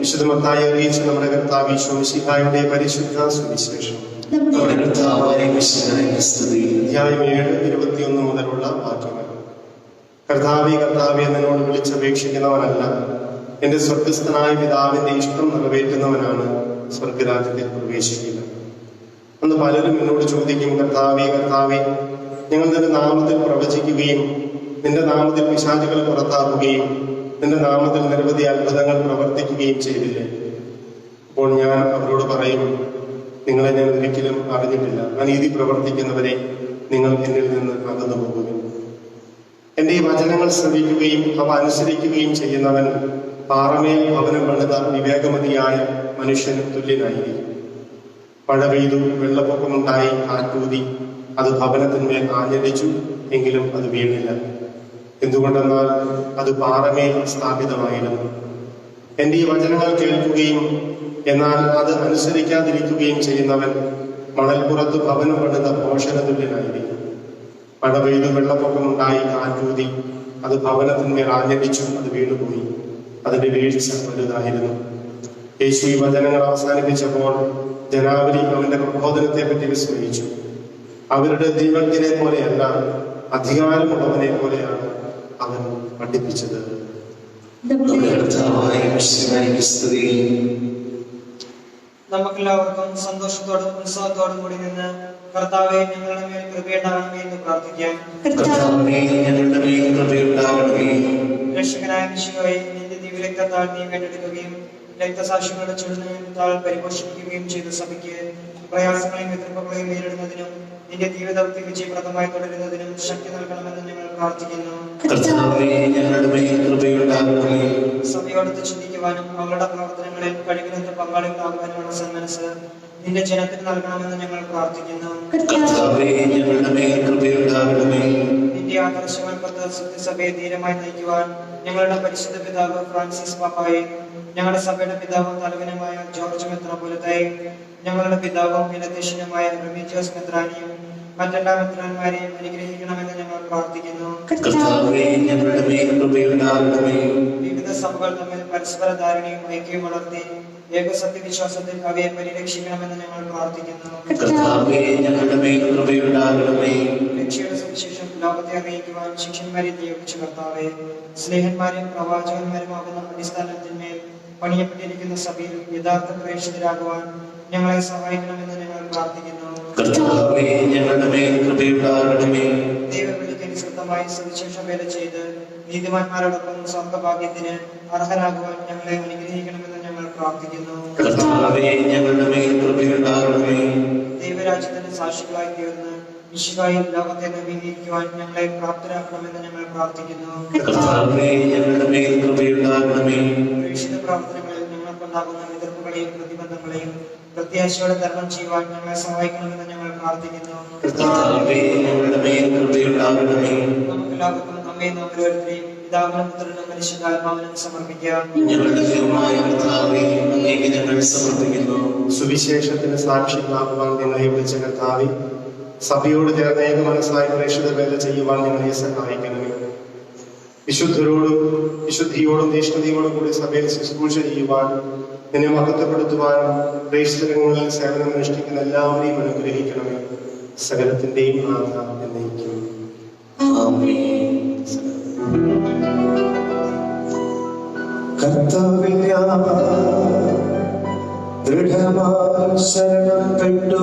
വിശുദ്ധ മത്തായി അറിയിച്ച നമ്മുടെ കർത്താവ് ഈശോ മിശിഹായുടെ പരിശുദ്ധ സുവിശേഷം നമ്മുടെ കർത്താവായ മിശിഹായ്ക്ക് സ്തുതി. അധ്യായം 7:21 മുതലുള്ള വാക്യങ്ങൾ. കർത്താവേ കർത്താവേ എന്നോട് വിളിച്ചപേക്ഷിക്കുന്നവനല്ല, എന്റെ സ്വർഗസ്ഥനായ പിതാവിന്റെ ഇഷ്ടം നിറവേറ്റുന്നവനാണ് സ്വർഗരാജ്യത്തിൽ പ്രവേശിക്കുക. അന്ന് പലരും എന്നോട് ചോദിക്കും, കർത്താവേ കർത്താവേ, ഞങ്ങൾ നിന്റെ നാമത്തിൽ പ്രവചിക്കുകയും നിന്റെ നാമത്തിൽ പിശാചുകളെ പുറത്താക്കുകയും നിന്റെ നാമത്തിൽ നിരവധി അത്ഭുതങ്ങൾ പ്രവർത്തിക്കുകയും ചെയ്തില്ലേ? അപ്പോൾ ഞാൻ അവരോട് പറയും, നിങ്ങളെ ഞാൻ ഒരിക്കലും അറിഞ്ഞിട്ടില്ല. അനീതി പ്രവർത്തിക്കുന്നവരെ നിങ്ങൾ എന്നിൽ നിന്ന് അകന്നു പോകുകയും. എന്റെ ഈ വചനങ്ങൾ ശ്രവിക്കുകയും അവ അനുസരിക്കുകയും ചെയ്യുന്നവൻ പാറമേൽ ഭവനം പണിത വിവേകമതിയായ മനുഷ്യന് തുല്യനായിരിക്കും. മഴ പെയ്തു, വെള്ളപ്പൊക്കമുണ്ടായി, കാറ്റൂതി, അത് ഭവനത്തിന്മേൽ ആഞ്ഞടിച്ചു, എങ്കിലും അത് വീണില്ല. എന്തുകൊണ്ടെന്നാൽ അത് പാറമേൽ സ്ഥാപിതമായിരുന്നു. എന്റെ ഈ വചനങ്ങൾ കേൾക്കുകയും എന്നാൽ അത് അനുസരിക്കാതിരിക്കുകയും ചെയ്യുന്നവൻ മണൽപ്പുറത്ത് ഭവനം പണിത ഭോഷന തുല്യനായിരിക്കും. മഴ പെയ്തു, വെള്ളപ്പൊക്കമുണ്ടായി, കാറ്റൂതി, അത് ഭവനത്തിന്മേൽ ആഞ്ഞടിച്ചു, അത് വീണുപോയി. അതിന്റെ വീഴ്ച വലുതായിരുന്നു. യേശു ഈ വചനങ്ങൾ അവസാനിപ്പിച്ചപ്പോൾ ജനാവലി അവന്റെ പ്രബോധനത്തെ പറ്റി വിസ്മയിച്ചു. അവരുടെ ദൈവത്തിനെ പോലെയല്ല, അധികാരമുള്ളവനെ പോലെയാണ് അവൻ പഠിപ്പിച്ചത്. നമ്മുടെ കർത്താവായ മിശിഹായ്ക്ക് സ്തുതി. നമുക്കെല്ലാവർക്കും സന്തോഷത്തോടും ഉത്സവത്തോടും കൂടി നിന്ന് കർത്താവെ ഞങ്ങളുടെ മേൽ കൃപയുണ്ടാകണമേ എന്ന് പ്രാർത്ഥിക്കാം. കർത്താവേ ഞങ്ങളുടെ മേൽ കൃപയുണ്ടാകണമേ. രക്ഷകനായ മിശിഹായെ നിന്റെ ദിവ്യരക്തത്താൽ നീ വീണ്ടെടുക്കുകയും രക്തസാക്ഷികളുടെ ചുടുന്നതാൽ പരിപോഷിപ്പിക്കുകയും ചെയ്ത സഭയ്ക്ക് പ്രയാസങ്ങളെയും എതിർപ്പുകളെയും നേരിടുന്നതിനും നിന്റെ ജീവിതത്തിൽ വിജയപ്രദമായി തുടരുന്നതിനും ശക്തി നൽകണമെന്ന് ഞങ്ങൾ പ്രാർത്ഥിക്കുന്നു. കർത്താവേ ഞങ്ങളുടെ മേൽ കൃപയുണ്ടാകണമേ. സഭയോടൊത്ത് ചിന്തിക്കുവാനും അവരുടെ പ്രവർത്തനങ്ങളിൽ കഴിവിനൊത്ത് പങ്കാളികളാകുവാനുമുള്ള സന്മനസ് നിന്റെ ജനത്തിന് നൽകണമെന്ന് ഞങ്ങൾ പ്രാർത്ഥിക്കുന്നു. കർത്താവേ ഞങ്ങളുടെ മേൽ കൃപയുണ്ടാകണമേ. നിന്റെ ആദർശങ്ങൾക്കൊത്ത് സഭയെ ധീരമായി നയിക്കുവാൻ ഞങ്ങളുടെ പരിശുദ്ധ പിതാവ് ഫ്രാൻസിസ് പാപ്പായെ, ഞങ്ങളുടെ സഭയുടെ പിതാവും തലവനുമായ ജോർജ് മെത്രാപ്പൊലീത്തയെ, ഞങ്ങളുടെ പിതാവും വിലദേശനുമായ റമീജിയോസ് മെത്രാനിയും മറ്റെല്ലാ മെത്രാന്മാരെയും അനുഗ്രഹിക്കണമെന്ന് ഞങ്ങൾ പ്രാർത്ഥിക്കുന്നു. കർത്താവേ ഞങ്ങളുടെ മേൽ കൃപയുണ്ടാകണമേ. വിവിധ സഭകൾ തമ്മിൽ പരസ്പര ധാരണയും ഐക്യവും വളർത്തി ഏകസത്യവിശ്വാസത്തിൽ അവയെ പരിരക്ഷിക്കണമെന്ന് ഞങ്ങൾ പ്രാർത്ഥിക്കുന്നു. കർത്താവേ ഞങ്ങളുടെ മേൽ കൃപയുണ്ടാകണമേ. രക്ഷയുടെ സുവിശേഷം ലോകത്തെ അറിയിക്കുവാൻ ശിഷ്യന്മാരെ നിയോഗിച്ച കർത്താവെ, സ്നേഹന്മാരും പ്രവാചകന്മാരുമാകുന്ന അടിസ്ഥാനത്തിന്മേൽ പണിയപ്പെട്ടിരിക്കുന്ന സഭയിൽ യഥാർത്ഥ പ്രേക്ഷിതരാകുവാൻ ഞങ്ങളെ സഹായിക്കണമെന്ന് ഞങ്ങൾ പ്രാർത്ഥിക്കുന്നു. കർത്താവേ ഞങ്ങളുടെ മേൽ കൃപയുണ്ടാകണമേ. ദൈവവിളിക്കനുസൃതമായി സുവിശേഷ വേല ചെയ്ത് നീതിമാന്മാരോടൊപ്പം സ്വർഗഭാഗ്യത്തിന് അർഹരാകുവാൻ ഞങ്ങളെ അനുഗ്രഹിക്കണമെന്ന് ഞങ്ങൾ പ്രാർത്ഥിക്കുന്നു. കർത്താവേ ഞങ്ങളുടെ മേൽ കൃപയുണ്ടാകണമേ. ദൈവരാജ്യത്തിന് സാക്ഷികളായി തീർന്ന് മിശിഹായിൽ ലോകത്തെ നവീകരിക്കുവാൻ ഞങ്ങളെ പ്രാപ്തരാക്കണമെന്ന് ഞങ്ങൾ പ്രാർത്ഥിക്കുന്നു. കർത്താവേ ഞങ്ങളുടെ മേൽ കൃപയുണ്ടാകണമേ. പ്രേക്ഷിത പ്രവർത്തനങ്ങളിൽ ഞങ്ങൾക്കുണ്ടാകുന്ന എതിർപ്പുകളെയും പ്രതിബന്ധങ്ങളെയും പ്രത്യാശയോടെ തരണം ചെയ്യുവാൻ ഞങ്ങളെ സഹായിക്കണമെന്ന് ഞങ്ങൾ പ്രാർത്ഥിക്കുന്നു. കർത്താവേ ഞങ്ങളുടെ മേൽ കൃപയുണ്ടാകണമേ. നമുക്കെല്ലാവർക്കും നമ്മെ നാം ഓരോരുത്തരെയും പിതാവിനും പുത്രനും പരിശുദ്ധാത്മാവിനും സമർപ്പിക്കാം. ഞങ്ങളുടെ ദൈവമായ കർത്താവേ അങ്ങേക്ക് ഞങ്ങൾ സമർപ്പിക്കുന്നു. സുവിശേഷത്തിന് സാക്ഷികളാകുവാൻ ഞങ്ങളെ വിളിച്ച കർത്താവേ, സഭയോട് ചേർന്ന് ഏക മനസ്സായി പ്രേക്ഷിത വേല ചെയ്യുവാൻ ഞങ്ങളെ സഹായിക്കണമേ. വിശുദ്ധിയോടും തീഷ്ണതയോടും കൂടി സഭയിൽ ശുശ്രൂഷ ചെയ്യുവാൻ, നിന്നെ മഹത്വപ്പെടുത്തുവാനും പ്രേക്ഷിതങ്ങളിൽ സേവനം അനുഷ്ഠിക്കുന്ന എല്ലാവരെയും അനുഗ്രഹിക്കണമേ. സകലത്തിന്റെയും നാഥ എന്നേക്കും. ആമേൻ. കർത്താവിൽ ഞാൻ ദൃഢമായി ശരണപ്പെട്ടു.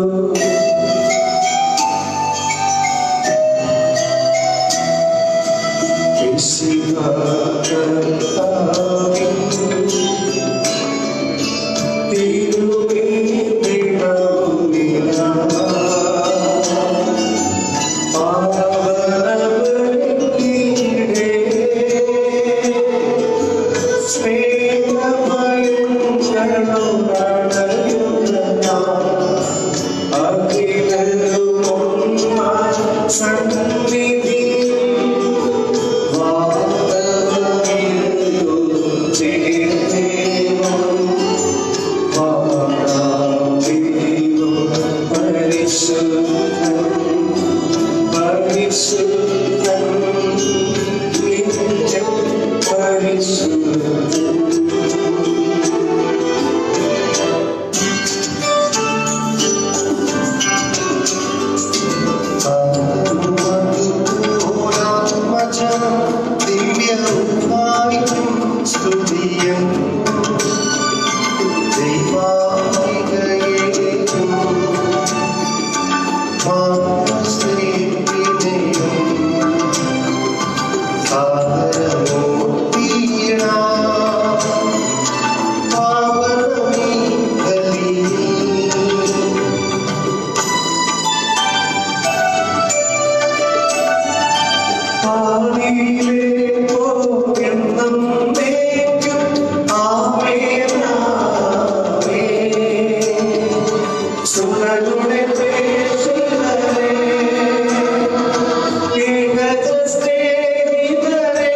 സന്നിധി വാഗ്ദാനം സുഖരുടെ പ്രേക്ഷിതരേ, ഏകജ സ്നേഹിതരേ,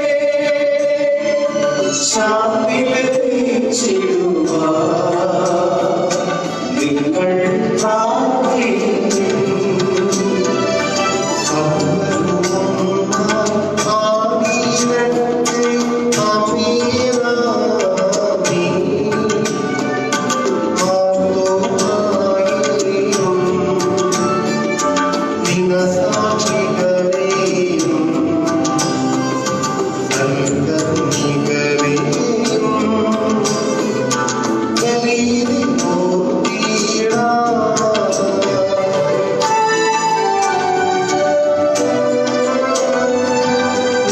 ശാന്തി ലഭിച്ചിടുവാൻ നിങ്ങൾ പ്രാർത്ഥിക്കും.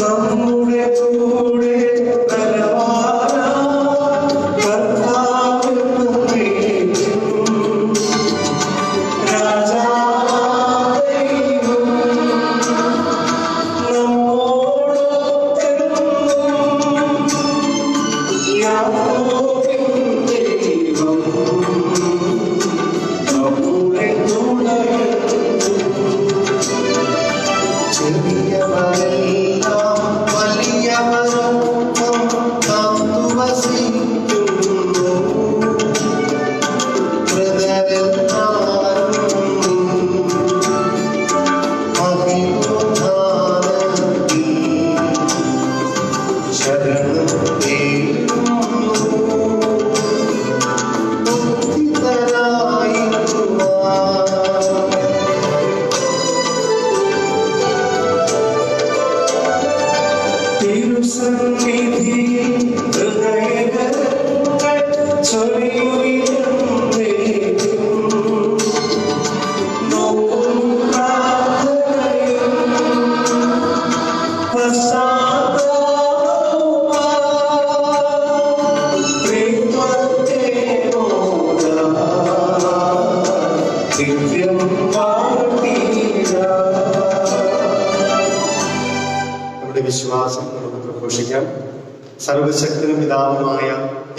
നമ്മുടെ കൂടെ ബലവാനാ കർത്താവെന്നും കേൾക്കും. രാജാവായ ദൈവം നമ്മോടൊത്തെന്നും. യാക്കോബിൻ ദൈവം നമ്മുടെ തുടരും. ചെറിയവരെല്ലാം വലിയവരൊപ്പം കാത്തുവസിക്കുന്നു. മൃതരെല്ലാവരും മഹിമോദ്ധാനത്തിൽ ശരണം തേടുന്നു. തിരുസന്നിധിയിൽ ഹൃദയങ്ങൾ ചൊരിയുയർന്നേക്കും. നോക്കും പ്രാർത്ഥനയും പശ്ചാത്താപവുമായി ത്രിത്വത്തെ മോദാൻ നിത്യം വാഴ്ത്തിയിടാം. നമ്മുടെ വിശ്വാസം നമുക്ക് പ്രഘോഷിക്കാം. സർവശക്തനും പിതാവുമായ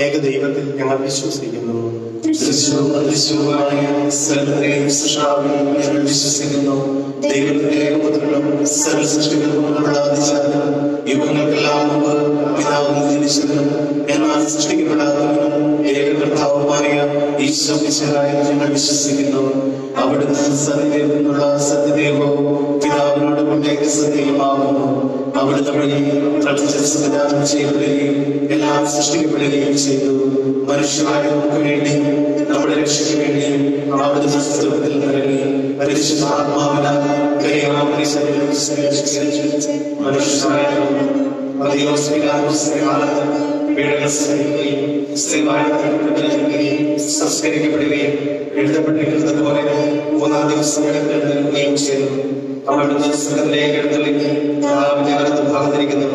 ഏകദൈവത്തിൽ ഞങ്ങൾ വിശ്വസിക്കുന്നു. ദൃശ്യവും അദൃശ്യവുമായ സകലത്തെയും സൃഷ്ടാവിലും ഞങ്ങൾ വിശ്വസിക്കുന്നു. ദൈവത്തിന്റെ ഏകപുത്രനും സകല സൃഷ്ടികൾക്കും ആദിജാതനും യുഗങ്ങൾക്കെല്ലാം മുമ്പ് പിതാവിൽ ജനിച്ചതിനും എന്നാൽ സൃഷ്ടിക്കപ്പെടാത്തവനും ഏകകർത്താവുമായ ഈശോ മിശിഹായിൽ ഞങ്ങൾ വിശ്വസിക്കുന്നു. അവിടുന്ന് സത്യത്തിൽ നിന്നുള്ള സത്യദൈവവും പിതാവിനോട് കൊണ്ടേക്ക് സത്യമാകുന്നു. അവിടുന്ന് വഴി പ്രപഞ്ചം സംവിധാനം ചെയ്യപ്പെടുകയും എല്ലാം സൃഷ്ടിക്കപ്പെടുകയും ചെയ്തു. മനുഷ്യരായ നമുക്ക് വേണ്ടിയും നമ്മുടെ രക്ഷയ്ക്ക് വേണ്ടിയും അവിടുന്ന് സ്വർഗ്ഗത്തിൽ നിറങ്ങി പരിശുദ്ധാത്മാവിനാൽ കന്യാമറിയ ശരീരം സ്വീകരിച്ച് മനുഷ്യരായ കാലത്ത് പീഡകൾ സഹിക്കുകയും സ്ത്രീവാഴ്ത്തപ്പെടുകയും സംസ്കരിക്കപ്പെടുകയും എഴുതപ്പെട്ടിരിക്കുന്നത് പോലെ മൂന്നാം ദിവസം എഴുന്നേൽക്കുകയും ചെയ്തു. അവിടുന്ന് സ്വർഗ്ഗത്തിലേക്ക് എഴുന്നള്ളി പിതാവിന്റെ വലത്ത് ഭാഗത്തിരിക്കുന്നു.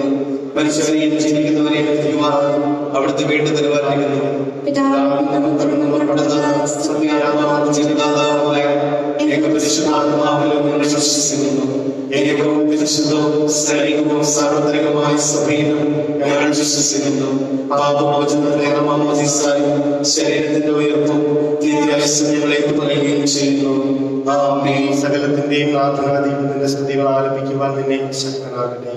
മനുഷ്യരെയും ജീവിക്കുന്നവരെയും എത്തിക്കുവാൻ അവിടുത്തെ വീണ്ടും നിലവാരിക്കുന്നു. ഏകപരിശുദ്ധാത്മാവിലും വിശ്വസിക്കുന്നു. ഏകവും പരിശുദ്ധവും സൈനികവും സാർവത്രികമായ സഭയിലും ഞങ്ങൾ വിശ്വസിക്കുന്നു. പാപമോചനത്തിലേക്കും ശരീരത്തിന്റെ ഉയർപ്പും നിത്യായുസ്സും ഞങ്ങളേക്ക് പറയുകയും ചെയ്യുന്നു. ആമേൻ. സകലത്തിന്റെയും നാഥനാദീപത്തിന്റെ സ്തുതികൾ ആലപിക്കുവാൻ നിന്നെ ശക്തനാകട്ടെ.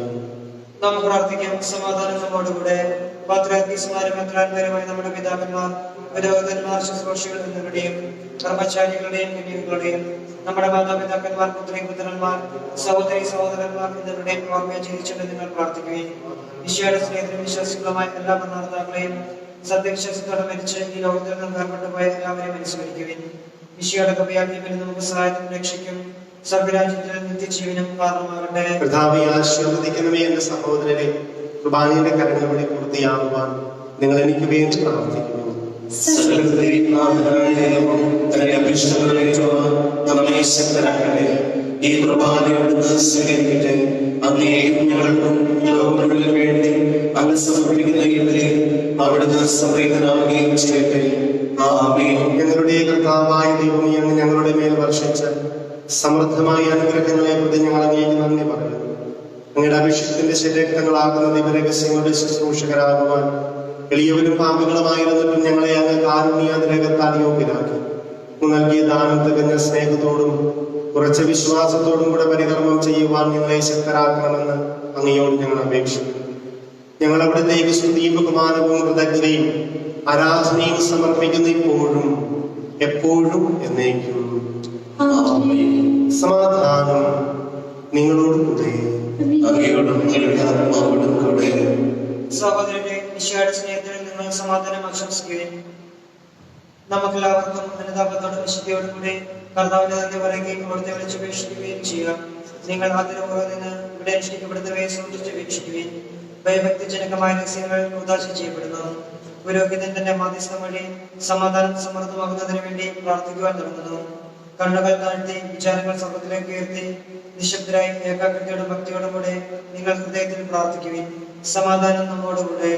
നമുക്ക് പ്രാർത്ഥിക്കാം. സമാധാനം നമ്മോടുകൂടെ. പാത്രാത്മീസ്മാരും മെത്രാന്മാരുമായ നമ്മുടെ പിതാക്കന്മാർ, പുരോഹിതന്മാർ, ശുശ്രൂഷികൾ എന്നിവരുടെയും കർമ്മചാരികളുടെയും കന്യകളുടെയും നമ്മുടെ മാതാപിതാക്കന്മാർ, പുത്രന്മാർ, സഹോദരി സഹോദരന്മാർ എന്നിവരുടെയും ഓർമ്മയെ ജീവിച്ചുകൊണ്ട് നിങ്ങൾ പ്രാർത്ഥിക്കുകയും ഈശോയുടെ സ്നേഹത്തിലും വിശ്വാസികളുമായ എല്ലാ ഭരണകർത്താക്കളെയും സത്യവിശ്വാസത്തോടെ മരിച്ച് ഈ ലോകത്തിൽ നിന്ന് വേർപെട്ടുപോയ എല്ലാവരെയും അനുസ്മരിക്കുകയും ഈശോയുടെ കൃപയാൽ നമുക്ക് സഹായത്തിനും രക്ഷയ്ക്കും സ്വർഗരാജ്യത്തിനും നിത്യജീവനും കാരണമാകട്ടെ. കർത്താവേ, ആശീർവദിക്കണമേ എന്റെ സഹോദരരെ. കുർബാനയുടെ കരങ്ങൾ വഴി പൂർത്തിയാകുവാൻ നിങ്ങൾ എനിക്ക് വേണ്ടി പ്രാർത്ഥിക്കുന്നു. സകലത്തെയും നാഥനായ ദൈവം തന്റെ അഭിഷ്ടങ്ങളേറ്റുവാൻ നമ്മെ ശക്തരാക്കട്ടെ. ഈ കുർബാനയോടുന്ന് സ്വീകരിക്കട്ടെ. അങ്ങേയും ഞങ്ങൾക്കും ലോകം മുഴുവനും വേണ്ടി അങ്ങ് സമർപ്പിക്കുന്ന ഇവരെ അവിടുന്ന് സംപ്രീതനാവുകയും ചെയ്യട്ടെ. ആമേൻ. ഞങ്ങളുടെ കർത്താവായ ദൈവമേ, അങ്ങ് ഞങ്ങളുടെ മേൽ വർഷിച്ച സമൃദ്ധമായ അനുഗ്രഹങ്ങളെ പ്രതി ഞങ്ങൾ അങ്ങേക്ക് നന്ദി പറയുന്നു. അങ്ങയുടെ അഭിഷേകത്തിന്റെ ശരീരങ്ങളാകുന്ന ദിവരഹസ്യങ്ങളുടെ ശുശ്രൂഷകരാകുവാൻ എളിയവരും പാപികളുമായിരുന്നിട്ടും ഞങ്ങളെ അങ്ങ് കാരുണ്യാതിരകത്താൽ യോഗ്യരാക്കി. നൽകിയ ദാനം തികഞ്ഞ സ്നേഹത്തോടും കുറച്ച വിശ്വാസത്തോടും കൂടെ പരികർമ്മം ചെയ്യുവാൻ ഞങ്ങളെ ശക്തരാക്കണമെന്ന് അങ്ങയോട് ഞങ്ങൾ അപേക്ഷിക്കുന്നു. ഞങ്ങൾ അവിടത്തേക്ക് സ്തുതിയും ബഹുമാനവും കൃതജ്ഞതയും ആരാധനയും സമർപ്പിക്കുന്ന ഇപ്പോഴും എപ്പോഴും എന്നേക്കും. സമാധാനം നിങ്ങളോട് കൂടെ. അങ്ങയോടും അങ്ങയുടെ ആത്മാവോടും കൂടെ. സഹോദരന്റെ നിശ്ചയുടെ സ്നേഹത്തിൽ നിങ്ങൾ സമാധാനം ആശംസിക്കുകയും നമുക്കെല്ലാവർക്കും അനുതാപത്തോടും വിശുദ്ധിയോടും കൂടെ കർത്താവിനെ നന്ദി പറയുകയും അവിടുത്തെ വിളിച്ചപേക്ഷിക്കുകയും ചെയ്യുക. നിങ്ങൾ ആദരവോടെ നിന്ന് ഇവിടെ അനുഷ്ഠിക്കപ്പെടുന്നവയെ സൂക്ഷിച്ച് വീക്ഷിക്കുകയും ഭയഭക്തിജനകമായ രഹസ്യങ്ങൾ ഉദാശ ചെയ്യപ്പെടുന്നു. പുരോഹിതൻ തന്റെ മാധ്യസ്ഥം വഴി സമാധാനം സമൃദ്ധമാകുന്നതിന് വേണ്ടി പ്രാർത്ഥിക്കുവാൻ തുടങ്ങുന്നു. കണ്ണുകൾ താഴ്ത്തി വിചാരങ്ങൾ സ്വർഗത്തിലേക്ക് ഉയർത്തി നിശബ്ദരായി ഏകാഗ്രതയോടും ഭക്തിയോടും കൂടെ നിങ്ങൾ ഹൃദയത്തിൽ പ്രാർത്ഥിക്കുവിൻ. സമാധാനം നമ്മോടുകൂടെ.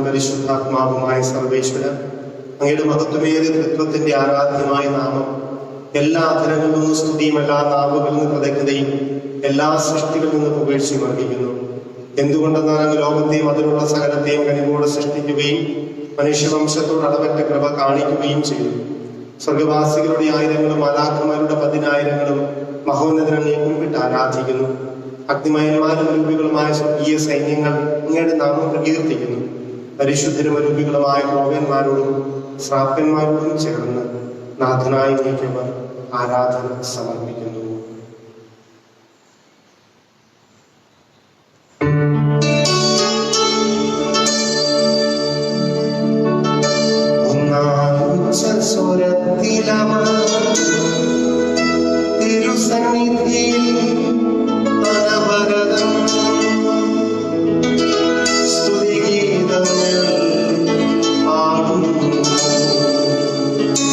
പരിശുദ്ധാത്മാവുമായ സർവേശ്വര, അങ്ങയുടെ മഹത്വമേറിയ തൃത്വത്തിന്റെ ആരാധ്യമായ നാമം എല്ലാ അധരങ്ങളിൽ നിന്നും സ്തുതിയും എല്ലാ നാവുകളിൽ നിന്ന് കൃതജ്ഞതയും എല്ലാ സൃഷ്ടികളിൽ നിന്ന് പുകഴ്ചയും അർഹിക്കുന്നു. എന്തുകൊണ്ടെന്നാൽ അങ്ങ് ലോകത്തെയും അതിലുള്ള സകലത്തെയും കനിവോടെ സൃഷ്ടിക്കുകയും മനുഷ്യവംശത്തോട് അളവറ്റ കൃപ കാണിക്കുകയും ചെയ്തു. സ്വർഗവാസികളുടെ ആയിരങ്ങളും മാലാഖമാരുടെ 10,000ങ്ങളും മഹോന്നതനെ കുമ്പിട്ട് ആരാധിക്കുന്നു. അഗ്നിമയന്മാരും രൂപികളുമായ സ്വർഗീയ സൈന്യങ്ങൾ അങ്ങയുടെ നാമം പ്രകീർത്തിക്കുന്നു. പരിശുദ്ധരും രൂപികളുമായ ക്രോവ്യന്മാരോടും ശ്രാപ്യന്മാരോടും ചേർന്ന് നാഥനായി നീക്കിയവർ ആരാധന സമർപ്പിക്കുന്നു. തിരുസന്നിധിയിൽ അനവരതം സ്തുതിഗീതങ്ങൾ പാടുന്നു,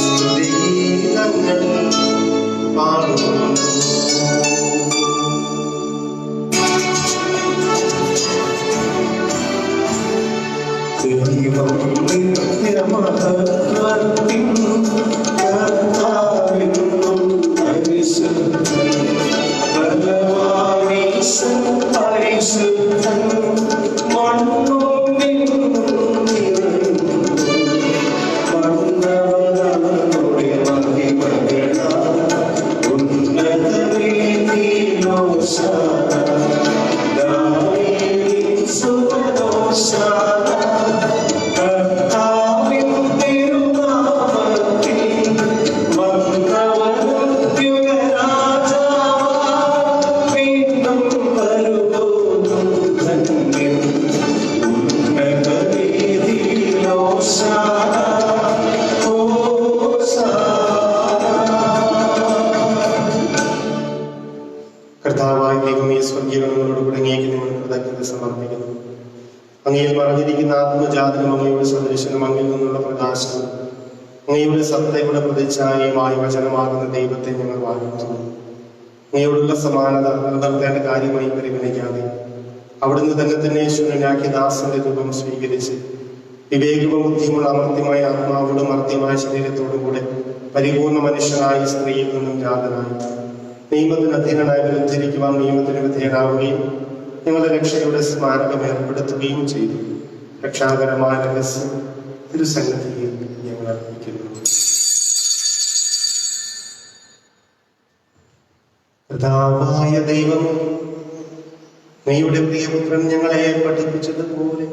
സ്തുതിഗീതങ്ങൾ പാടുന്നു. ദൈവം നിത്യമഹത്വത്തിൻ കർത്താവെന്നും പരിശുദ്ധൻ, ബലവാനീശൻ പരിശുദ്ധൻ, മണ്ണും വിണ്ണും നിറഞ്ഞു വന്നവനവനുടെ മഹിമകളാൽ ഉന്നതരീതിയിലോശാന ദാവീദിൻ സുതദോശാന. Thank you. ആത്മജാതനും അങ്ങയുടെ സദൃശനും അങ്ങിൽ നിന്നുള്ള പ്രകാശവും അങ്ങയുടെ സത്തയുടെ പ്രതിച്ഛായയുമായ വചനമാകുന്ന ദൈവത്തെ ഞങ്ങൾ വാഴ്ത്തുന്നു. അങ്ങയോടുള്ള സമാനത നിലനിർത്തേണ്ട കാര്യമായി പരിഗണിക്കാതെ അവിടുന്ന് തന്നെ ശൂന്യനാക്കി ദാസന്റെ രൂപം സ്വീകരിച്ച് വിവേകവും ബുദ്ധിയുമുള്ള അമർത്യമായ ആത്മാവോടും മർത്യമായ ശരീരത്തോടും കൂടെ പരിപൂർണ മനുഷ്യനായ സ്ത്രീയിൽ നിന്നും ജാതനായി നിയമത്തിന് അധീനനായി ഉദ്ധരിക്കുവാൻ നിയമത്തിന് വിധേയനാവുകയും ഞങ്ങളുടെ രക്ഷയുടെ സ്മാരകം ഏർപ്പെടുത്തുകയും ചെയ്തു. രക്ഷാകരമായ രഹസ്യം തിരുസന്നിധിയിൽ ഞങ്ങൾ അർപ്പിക്കുന്നു. കർത്താവായ ദൈവമേ, അങ്ങയുടെ പ്രിയപുത്രൻ ഞങ്ങളെ പഠിപ്പിച്ചതുപോലെ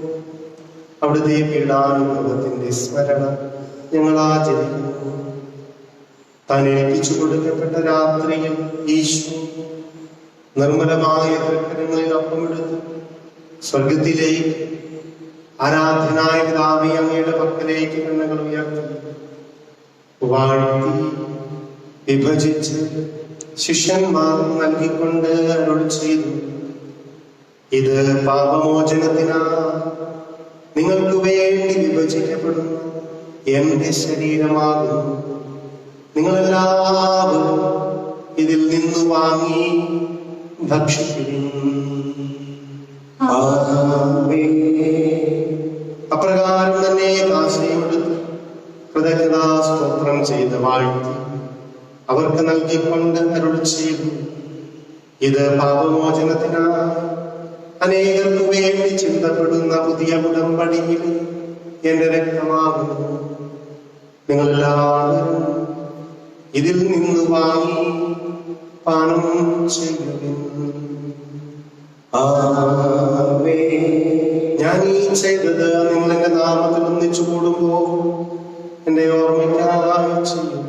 അവിടുത്തെ പീഡാനുഭവത്തിന്റെ സ്മരണ ഞങ്ങൾ ആചരിക്കുന്നു. താൻ ഏൽപ്പിച്ചു കൊടുക്കപ്പെട്ട രാത്രിയിൽ ഈശോ നിർമ്മലമായ തൃക്കരങ്ങളിൽ അപ്പമെടുത്ത് സ്വർഗത്തിലേക്ക് ആരാധനായ പിതാവേ അങ്ങയുടെ പക്കലേക്ക് കണ്ണുകൾ ഉയർത്തി വാഴ്ത്തി വിഭജിച്ച് ശിഷ്യന്മാർ നൽകിക്കൊണ്ട് അരുൾ ചെയ്തു, ഇത് പാപമോചനത്തിനാ നിങ്ങൾക്ക് വേണ്ടി വിഭജിക്കപ്പെടുന്ന എന്റെ ശരീരമാകുന്നു. നിങ്ങളെല്ലാവരും ഇതിൽ നിന്ന് വാങ്ങി ഭക്ഷിക്കും. അപ്രകാരം തന്നെ കാശിയെടുത്ത് കൃതജ്ഞതാ സ്തോത്രം ചെയ്ത് വാഴ്ത്തി അവർക്ക് നൽകിക്കൊണ്ട് അരുൾ ചെയ്തു, ഇത് പാപമോചനത്തിനായി അനേകർക്ക് വേണ്ടി ചിന്തപ്പെടുന്ന പുതിയ ഉടമ്പടിയിൽ എന്റെ രക്തമാകുന്നു. നിങ്ങളെല്ലാവരും ഇതിൽ നിന്ന് വാങ്ങി പാനം ചെയ്യുവിൻ. ഞാൻ ഈ ചെയ്തത് നിങ്ങൾ എന്റെ നാമത്തിൽ ഒന്നിച്ചു കൂടുമ്പോൾ എന്റെ ഓർമ്മയ്ക്കായി ചെയ്യുവിൻ.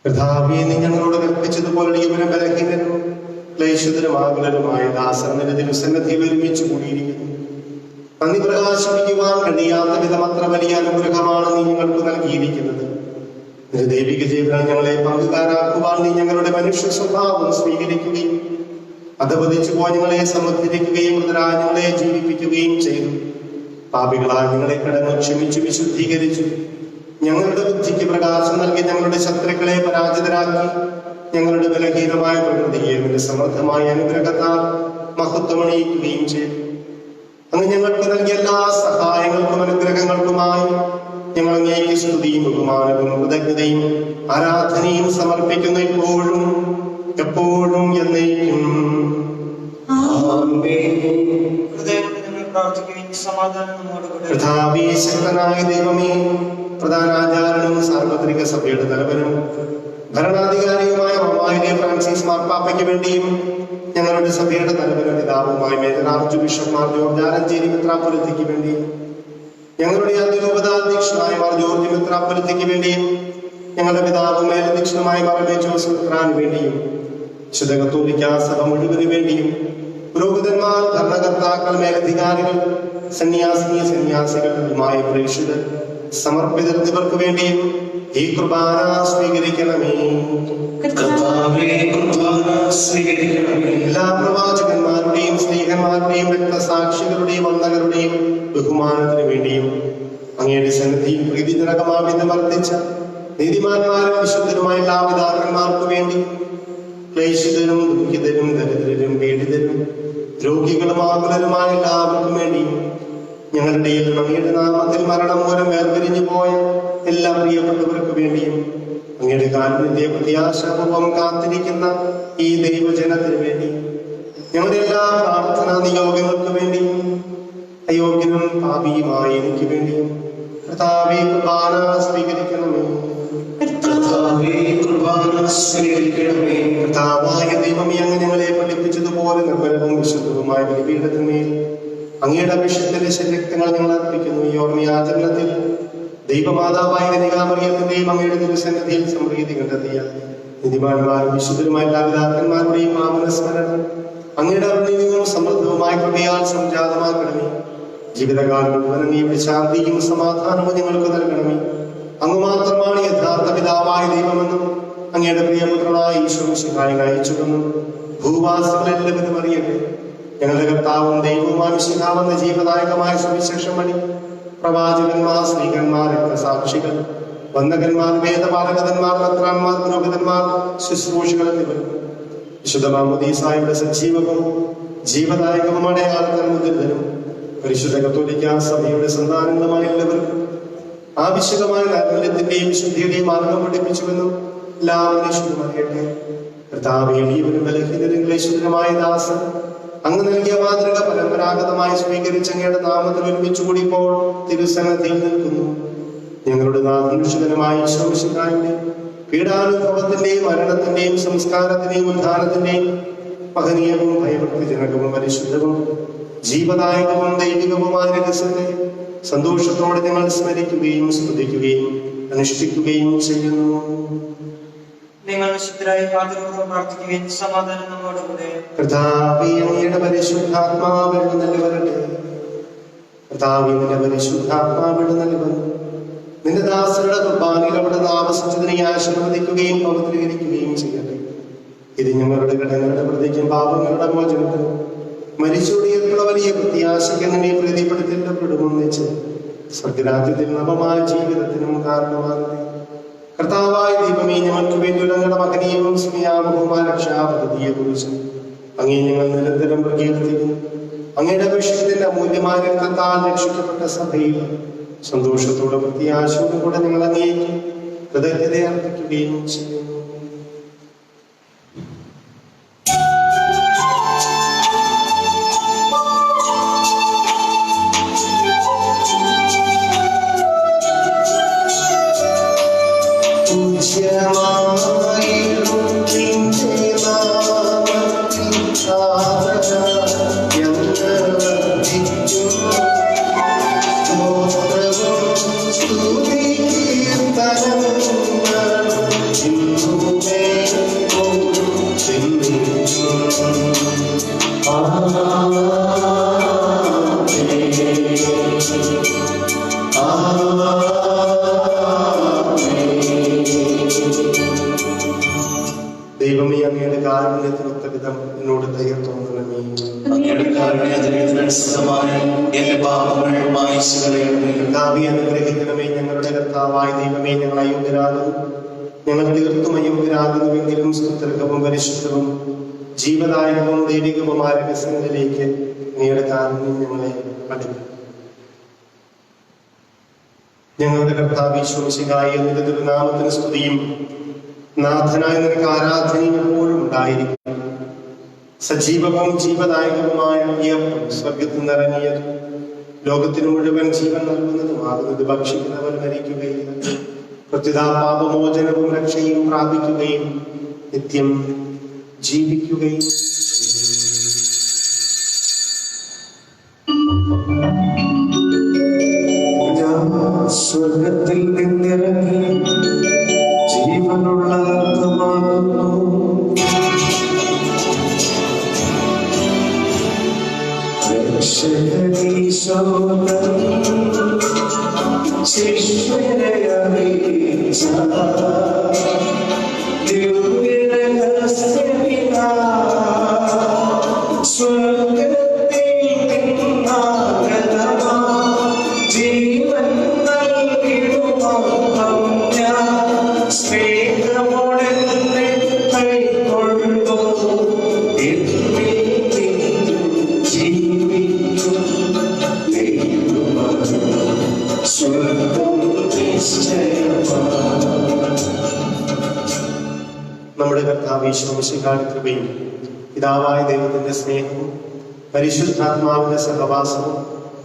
കർത്താവേ, നീ ഞങ്ങളോട് കൽപ്പിച്ചതുപോലെ ഇവരും ബലഹീനരും ക്ലേശിതരും ആകുലരുമായ ദാസന്റെ തിരുസന്നിധിയിൽ ഒരുമിച്ച് കൂടിയിരിക്കുന്നു. നന്ദി പ്രകാശിപ്പിക്കുവാൻ കഴിയാത്ത വിധം അത്ര വലിയ അനുഗ്രഹമാണ് നീ ഞങ്ങൾക്ക് നൽകിയിരിക്കുന്നത്. നിന്റെ ദൈവിക ജീവിതം ഞങ്ങളെ പങ്കുകാരാക്കുവാൻ നീ ഞങ്ങളുടെ മനുഷ്യ സ്വഭാവം സ്വീകരിക്കുകയും അധപതിച്ചു പോയി ഞങ്ങളെ സമുദ്ധരിക്കുകയും മൃതരായ ഞങ്ങളെ ജീവിപ്പിക്കുകയും ചെയ്തു. പാപികളായ ഞങ്ങളെ കടങ്ങൾ ക്ഷമിച്ചു വിശുദ്ധീകരിച്ചു. ഞങ്ങളുടെ ബുദ്ധിക്ക് പ്രകാശം നൽകി ഞങ്ങളുടെ ശത്രുക്കളെ പരാജിതരാക്കി ഞങ്ങളുടെ ബലഹീനമായ പ്രകൃതിയെ നിന്റെ സമൃദ്ധമായ അനുഗ്രഹത്താൽ മഹത്വമണിയിക്കുകയും ചെയ്തു. അങ്ങ് ഞങ്ങൾക്ക് നൽകിയ എല്ലാ സഹായങ്ങൾക്കും അനുഗ്രഹങ്ങൾക്കുമായി ഞങ്ങൾ അങ്ങേക്ക് സ്തുതിയും ബഹുമാനവും കൃതജ്ഞതയും ആരാധനയും സമർപ്പിക്കുന്നു, ഇപ്പോഴും എപ്പോഴും എന്നേക്കും. കർത്താവേ, ശക്തനായ ദൈവമേ, പ്രധാനാചാര്യനും സാർവത്രിക സഭയുടെ തലവനും ഭരണാധികാരിയുമായ റോമായിലെ ഫ്രാൻസിസ് മാർപ്പാപ്പയ്ക്ക് വേണ്ടിയും ഞങ്ങളുടെ സഭയുടെ തലവനും പിതാവുമായ major archbishop Mar George Alencherry മെത്രാപ്പൊലീത്തയ്ക്ക് വേണ്ടിയും ഞങ്ങളുടെ അതിരൂപതാധ്യക്ഷനായ മാർ ജോർജ് മെത്രാപ്പൊലീത്തയ്ക്ക് വേണ്ടിയും ഞങ്ങളുടെ പിതാവ് മേലധ്യക്ഷനുമായ മാർ ജോസഫ് മെത്രാന് വേണ്ടിയും വിശുദ്ധ കത്തോലിക്കാ സഭ മുഴുവന് വേണ്ടിയും പുരോഹിതന്മാർ, ഭരണകർത്താക്കൾ, മേലധികാരികൾ, സന്യാസികളുമായ പ്രേക്ഷിതർ, സമർപ്പിതർ എന്നിവർക്ക് വേണ്ടിയും ഈ കുർബാന സ്വീകരിക്കണമേ. എല്ലാ പ്രവാചകന്മാരുടെയും സ്നേഹന്മാരുടെയും രക്തസാക്ഷികളുടെയും വന്ദകരുടെയും ബഹുമാനത്തിന് വേണ്ടിയും അങ്ങയുടെ സന്നിധിയിൽ പ്രീതിജനകമാവിധം വർദ്ധിച്ച നീതിമാന്മാരും വിശുദ്ധരുമായ എല്ലാ പിതാക്കന്മാർക്ക് വേണ്ടി ക്ലേശിതരും ദുഃഖിതരും ദരിദ്രരും പീഡിതരും രോഗികളും ആകുലരുമായ എല്ലാവർക്കും വേണ്ടിയും ഞങ്ങളുടെ അങ്ങയുടെ നാമത്തിൽ മരണം മൂലം വേർപിരിഞ്ഞു പോയ എല്ലാ പ്രിയപ്പെട്ടവർക്ക് വേണ്ടിയും അങ്ങയുടെ കാരുണ്യത്തെ പ്രത്യാശാപൂർവം കാത്തിരിക്കുന്ന ഈ ദൈവജനത്തിന് വേണ്ടി ഞങ്ങളുടെ എല്ലാ പ്രാർത്ഥനാ നിയോഗങ്ങൾക്ക് വേണ്ടിയും അയോഗ്യനും പാപിയുമായ എനിക്ക് വേണ്ടിയും കർത്താവേ, കുർബാന സ്വീകരിക്കണമേ. കർത്താവായ ദൈവമേ, അങ്ങ് ഞങ്ങളെ പഠിപ്പിച്ചതുപോലെ നിർമ്മലവും വിശുദ്ധവുമായ ബലിപീഠത്തിന്മേൽ അങ്ങയുടെ അഭിഷേകത്തിന്റെ ശരീരങ്ങൾ ഞങ്ങൾ അർപ്പിക്കുന്നു. ഈ ഓർമ്മയാചരണത്തിൽ ദൈവമാതാവായ കന്യകാമറിയത്തിന്റെയും അങ്ങയുടെ തിരുസന്നിധിയിൽ സമൃദ്ധി കണ്ടെത്തിയ നീതിമാന്മാരും വിശുദ്ധരുമായ എല്ലാ പിതാക്കന്മാരുടെയും പാവനസ്മരണം അങ്ങയുടെ അഭിനയവും സമൃദ്ധവുമായ കൃപയാൽ സംജാതമാക്കണമേ. ജീവിതകാലം മുഴുവൻ അങ്ങയുടെ ശാന്തിയും സമാധാനവും ഞങ്ങൾക്ക് നൽകണമേ. അങ്ങ് മാത്രമാണ് യഥാർത്ഥ പിതാവായ ദൈവമെന്നും അങ്ങയുടെ പ്രിയപുത്രനായ ഈശോ മിശിഹായെ അയച്ചുവെന്നും ഭൂവാസികളെല്ലാവരും അറിയട്ടെ. ഞങ്ങളുടെ കർത്താവും ദൈവവുമായ മിശിഹാവെന്ന ജീവദായകമായ സുവിശേഷം വഴി പ്രവാചകന്മാർ, സ്ത്രീകന്മാർ, രക്തസാക്ഷികൾ, വന്ദകന്മാർ, വേദപാലകന്മാർ, മെത്രാന്മാർ, പുരോഹിതന്മാർ, ശുശ്രൂഷകൾ എന്നിവർക്കും വിശുദ്ധ മാമോദീസായുടെ സജീവവും ജീവദായകവും അടയാളങ്ങൾ മുതലും പരിശുദ്ധ കത്തോലിക്ക സഭയുടെ സന്താനങ്ങളുമായ എല്ലാവർക്കും ആവശ്യകമായ നൈർമല്യത്തിന്റെയും ശുദ്ധിയുടെയും മാർഗം പഠിപ്പിച്ചുവെന്നും എല്ലാവരും ശുദ്ധമാകട്ടെ. കർത്താവേ, എളിയവരും ബലഹീനരും ക്ലേശകരമായ ദാസൻ അങ്ങ് നൽകിയ മാതൃക പരമ്പരാഗതമായി സ്വീകരിച്ച അങ്ങയുടെ നാമത്തിൽ ഒരുമിച്ച് കൂടിയപ്പോൾ തിരുസന്നിധിയിൽ നിൽക്കുന്നു. ഞങ്ങളുടെ നാഥനുഷകരമായ ഈശോമിശിഹായുടെ പീഡാനുഭവത്തിന്റെയും മരണത്തിന്റെയും സംസ്കാരത്തിന്റെയും ഉദ്ധാനത്തിന്റെയും മഹനീയവും ഭയഭക്തിജനകവും പരിശുദ്ധവും ജീവദായകവും ദൈവികവുമായ രഹസ്യത്തെ സന്തോഷത്തോടെ ഞങ്ങൾ സ്മരിക്കുകയും സ്തുതിക്കുകയും അനുഷ്ഠിക്കുകയും ചെയ്യുന്നു. നിങ്ങൾ വിശുദ്ധരായി ആദരവോടെ പ്രാർത്ഥിക്കുകയും സമാധാനം നമ്മോടുകൂടെ. കർത്താവേ, അങ്ങയുടെ പരിശുദ്ധാത്മാവ് എഴുന്നള്ളി വരട്ടെ. കർത്താവേ, നിന്റെ പരിശുദ്ധാത്മാവ് എഴുന്നള്ളി വന്നു നിന്റെ ദാസരുടെ കുർബാനയിൽ അവിടെ താമസിച്ചതിനെ ആശീർവദിക്കുകയും പവിത്രീകരിക്കുകയും ചെയ്യട്ടെ. ഇത് ഞങ്ങളുടെ കടങ്ങളുടെ പ്രതിക്കും പാപങ്ങളുടെ മോചനത്തിനും മരിച്ചുകൂടിയിട്ടുള്ള വലിയ പ്രത്യാശയ്ക്ക് നിന്നെ പ്രീതിപ്പെടുത്തിപ്പെടുമെന്നിച്ച് സ്വർഗരാജ്യത്തിൽ നവമായ ജീവിതത്തിനും കാരണമാകട്ടെ. കർത്താവായ ദൈവമേ, ഞങ്ങൾക്ക് വേണ്ടിയുള്ള ഞങ്ങളുടെ മകനീയവും സ്നേഹാമുഖമായ രക്ഷാപദ്ധതിയെ കുറിച്ച് അങ്ങേ ഞങ്ങൾ നിരന്തരം പ്രകീർത്തിക്കുന്നു. അങ്ങയുടെ അഭിഷേകത്തിന്റെ അമൂല്യമായ രക്തത്താൽ രക്ഷിക്കപ്പെട്ട സഭയിൽ സന്തോഷത്തോടെ പ്രത്യാശയോടും കൂടെ ഞങ്ങൾ അങ്ങേക്ക് കൃതജ്ഞത അർപ്പിക്കുകയും ചെയ്യുന്നു. ദൈവമേ, അങ്ങയുടെ കാരുണ്യത്തിനൊത്ത വിധം എന്നോട് ദയ തോന്നണമേ. അങ്ങയുടെ കാരുണ്യത്തിനനുസൃതമായി എന്റെ പാപങ്ങൾ മായ്ച്ചു കളയണമേ. കർത്താവേ, അനുഗ്രഹിക്കണമേ. ഞങ്ങളുടെ കർത്താവായ ദൈവമേ, ഞങ്ങൾ അയോഗ്യരാകുന്നു. ഞങ്ങൾ തീർത്തും അയോഗ്യരാകുന്നുവെങ്കിലും സ്തുത്യർഹവും പരിശുദ്ധവും ജീവദായകവും ദൈവികവുമായ രഹസ്യങ്ങളിലേക്ക് അങ്ങയുടെ കാരുണ്യം ഞങ്ങളെ അടുക്കും. ഞങ്ങളുടെ കർത്താവേ ഈശോമിശിഹായ നിന്റെ തിരുനാമത്തിന് സ്തുതിയും നാഥനായ നിനക്ക് ആരാധനയും എപ്പോഴും ഉണ്ടായിരിക്കും. സജീവവും ജീവദായകവുമായ ഈ അപ്പം സ്വർഗത്തിൽ നിറങ്ങിയത് ലോകത്തിന് മുഴുവൻ ജീവൻ നൽകുന്നതുമാകുന്നത് ഭക്ഷിക്കുന്നവർ മരിക്കുകയില്ല, പ്രത്യുതാ പാപമോചനവും രക്ഷയും പ്രാപിക്കുകയും നിത്യം ജീവിക്കുകയും സ്വർഗത്തിൽ നിന്നിറങ്ങി ജീവനുള്ള അർത്ഥമാകുന്നു. ശിഷ്യരെ അറിയിച്ച ദിവ്യരഹസ്യമിതാ സ്വർഗത്തിൽ നിന്നാഗതമാ ജീവൻ നൽകിടുമപ്പം ഞാൻ സ്നേഹമോടെന്നെ കൈക്കൊള്ളൂ. നമ്മുടെ കർത്താവ് ഈശോമിശിഹായുടെ കൃപയും പിതാവായ ദൈവത്തിന്റെ സ്നേഹവും പരിശുദ്ധാത്മാവിന്റെ സഹവാസവും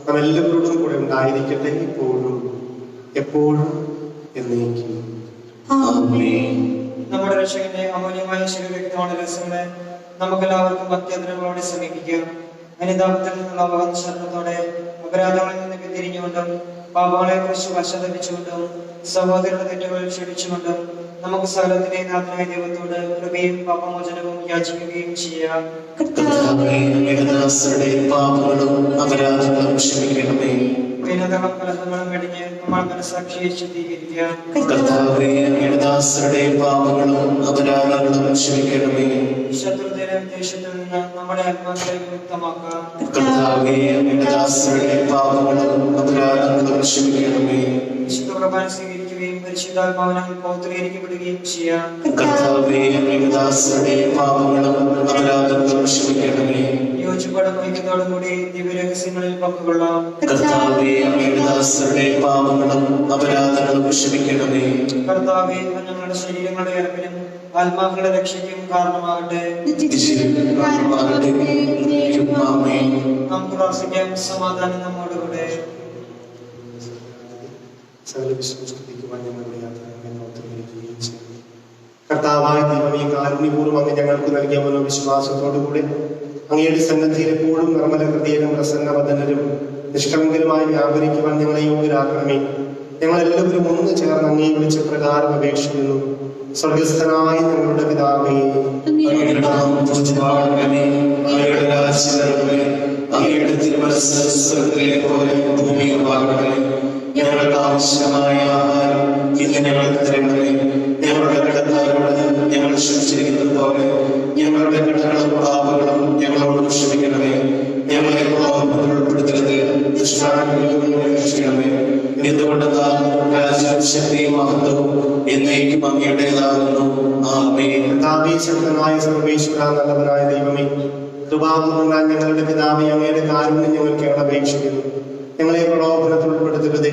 നമ്മെല്ലാവരോടും കൂടെ ഉണ്ടായിരിക്കട്ടെ, ഇപ്പോഴും എപ്പോഴും എന്നേക്കും. നമ്മുടെ രക്ഷകന്റെ അമൂല്യമായ ശരീരരക്തമാണ് രഹസ്യങ്ങളെ നമുക്കെല്ലാവർക്കും ഭക്തിയാദരങ്ങളോടെ സമീപിക്കാം. അനിതാപത്തിൽ നിന്നുള്ള അവകാശത്തോടെ അപരാധങ്ങളിൽ നിന്ന് പിന്തിരിഞ്ഞുകൊണ്ടും പാപങ്ങളെ കുറിച്ച് പശ്ചാത്തപിച്ചുകൊണ്ടും സഹോദരരുടെ തെറ്റുകൾ ക്ഷമിച്ചുകൊണ്ടും നമുക്ക് സകലത്തിന്റെ നാഥനായ ദൈവത്തോട് കൃപയും പാപമോചനവും യാചിക്കുകയും ചെയ്യാം. കർത്താവേ, അങ്ങയുടെ ദാസരുടെ പാപങ്ങളും അപരാധങ്ങളും ക്ഷമിക്കണമേ. വിനോദങ്ങളും കലഹങ്ങളും വെടിഞ്ഞ് നമ്മൾ മനസ്സാക്ഷിയെ ശുദ്ധീകരിക്കാം. കർത്താവേ, അങ്ങയുടെ ദാസരുടെ പാപങ്ങളും അപരാധങ്ങളും ക്ഷമിക്കണമേ. ശത്രുതയുടെ ദേശത്തിൽ നിന്ന് നമ്മുടെ ആത്മാക്കളെ വിമുക്തമാക്കാം. കർത്താവേ, അങ്ങയുടെ ദാസരുടെ പാപങ്ങളും അപരാധങ്ങളും ക്ഷമിക്കണമേ. വിശുദ്ധ കുർബാന സ്വീകരിക്കുകയും പരിശുദ്ധാത്മാവിനാൽ പൗത്രീകരിക്കപ്പെടുകയും ചെയ്യാം. കർത്താവേ, അങ്ങയുടെ ദാസരുടെ പാപങ്ങളും അപരാധങ്ങളും ക്ഷമിക്കണമേ. യോജിപ്പോടും ഐക്യത്തോടും കൂടി ദിവ്യരഹസ്യങ്ങളിൽ പങ്കുകൊള്ളാം. കർത്താവേ, അങ്ങയുടെ ദാസരുടെ പാപങ്ങളും അപരാധങ്ങളും ക്ഷമിക്കണമേ. കർത്താവേ, ഞങ്ങളുടെ ശരീരങ്ങളുടെ ഇറപ്പിനും ആത്മാക്കളുടെ രക്ഷയ്ക്കും കാരണമാകട്ടെ. ആമേൻ. നമുക്ക് പ്രാർത്ഥിക്കാം. സമാധാനം നമ്മോടുകൂടെ. സകല വിശ്വസിക്കുവാൻ ഞങ്ങളുടെ യാത്രകളെ നോക്കുകയും ചെയ്യും. കർത്താവായ ദൈവമേ, കാരുണ്യപൂർവ്വം അങ്ങ് ഞങ്ങൾക്ക് നൽകിയ മനോവിശ്വാസത്തോടുകൂടി അങ്ങയുടെ സന്നദ്ധിയിൽ എപ്പോഴും നിർമ്മല ഹൃദയരും പ്രസന്നവദനരും നിഷ്കളങ്കരുമായി വ്യാപരിക്കുവാൻ ഞങ്ങളെ യോഗ്യരാക്കണമേ. ഞങ്ങളെല്ലാവരും ഒന്ന് ചേർന്ന് അങ്ങേ വിളിച്ച പ്രകാരം അപേക്ഷിക്കുന്നു. സ്വർഗസ്ഥനായ ഞങ്ങളുടെ പിതാവേ, അങ്ങയുടെ നാമം പൂജിതമാകണമേ. അങ്ങയുടെ രാജ്യം വരണമേ. അങ്ങയുടെ തിരുമനസ്സ് സ്വർഗ്ഗത്തിലെ പോലെ ഭൂമിയിലുമാകണമേ. ഞങ്ങൾക്ക് ആവശ്യമായ ആഹാരം ഇന്ന് ഞങ്ങൾക്ക് തരണമേ. ഞങ്ങളുടെ കടക്കാരോട് ഞങ്ങൾ ക്ഷമിച്ചിരിക്കുന്നത് പോലെ ഞങ്ങളുടെ കടങ്ങളും പാപങ്ങളും ഞങ്ങളോട് ക്ഷമിക്കണമേ. ഞങ്ങളെ പ്രലോഭനത്തിൽ ഉൾപ്പെടുത്തരുത്, ദുഷ്ടാരൂപിയിൽ നിന്ന് രക്ഷിക്കണമേ. എന്തുകൊണ്ടെന്നാൽ രാജ്യവും ശക്തിയും മഹത്വവും എന്നേക്കും അങ്ങയുടേതാകുന്നു. ആമേൻ. കർത്താവേ, ശക്തനായ സർവേശ്വര, നല്ലവനായ ദൈവമേ, കൃപാപൂർവ്വം ഞങ്ങളുടെ പിതാവേ, അങ്ങയുടെ കാരുണ്യം ഞങ്ങൾക്ക് ഞങ്ങൾ അപേക്ഷിക്കുന്നു. ഞങ്ങളെ പ്രലോഭനത്തിൽ ഉൾപ്പെടുത്തരുതേ,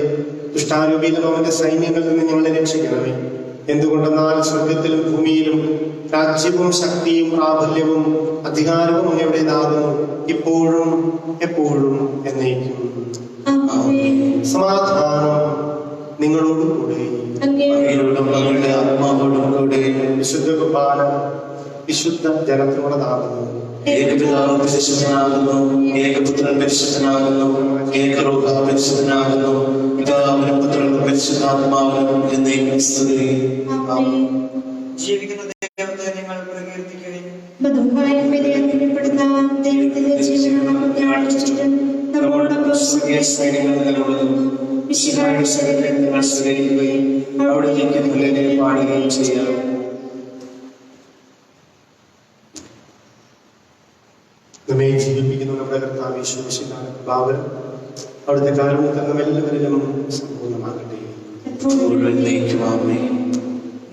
ദുഷ്ടാരൂപിയിലും അവന്റെ സൈന്യങ്ങളിൽ നിന്ന് ഞങ്ങളെ രക്ഷിക്കണമേ. എന്തുകൊണ്ടെന്നാൽ സ്വർഗത്തിലും ഭൂമിയിലും രാജ്യവും ശക്തിയും പ്രാബല്യവും അധികാരവും അങ്ങയുടേതാകുന്നു, ഇപ്പോഴും എപ്പോഴും എന്നേക്കും. സമാധാനം നിങ്ങളോടും കൂടെ. അങ്ങയോടും അങ്ങയുടെ ആത്മാവോടും കൂടെ. വിശുദ്ധ കുർബാന വിശുദ്ധ ജനത്തിനുള്ളതാകുന്നു. ഏകപിതാവ് പരിശുദ്ധനാകുന്നു, ഏകപുത്രൻ പരിശുദ്ധനാകുന്നു, ഏകരൂഹ പരിശുദ്ധനാകുന്നു, പിതാവിനും പുത്രനും പരിശുദ്ധാത്മാവിനും എന്നേക്കും സ്തുതി. ആമേൻ. ജീവിക്കുന്ന ദൈവത്തെ നിങ്ങൾ പ്രകീർത്തിക്കുകയും മധുഹായം വിലയർപ്പിക്കപ്പെടുന്ന ദൈവത്തിന്റെ ജീവനുള്ള മുദ്രാടിച്ചിട്ടും നമ്മളോടൊപ്പം സ്വർഗ്ഗീയ സൈന്യങ്ങൾ നിലകൊള്ളുന്നു. വിശുദ്ധമായ ശരീരത്തിൽ ആശ്രയിക്കുകയും അവിടേക്ക് മുന്നിൽ പാടുകയും ചെയ്യാം. നമ്മെ ജീവിപ്പിക്കുന്ന നമ്മുടെ കർത്താവ് യേശുമിശിഹായുടെ കൃപാവരം അവിടുത്തെ കാരുണ്യത്തിൽ നാം എല്ലാവരിലും സമ്പൂർണ്ണമാകട്ടെ. എപ്പോഴും എന്നേക്കും. ആമേൻ.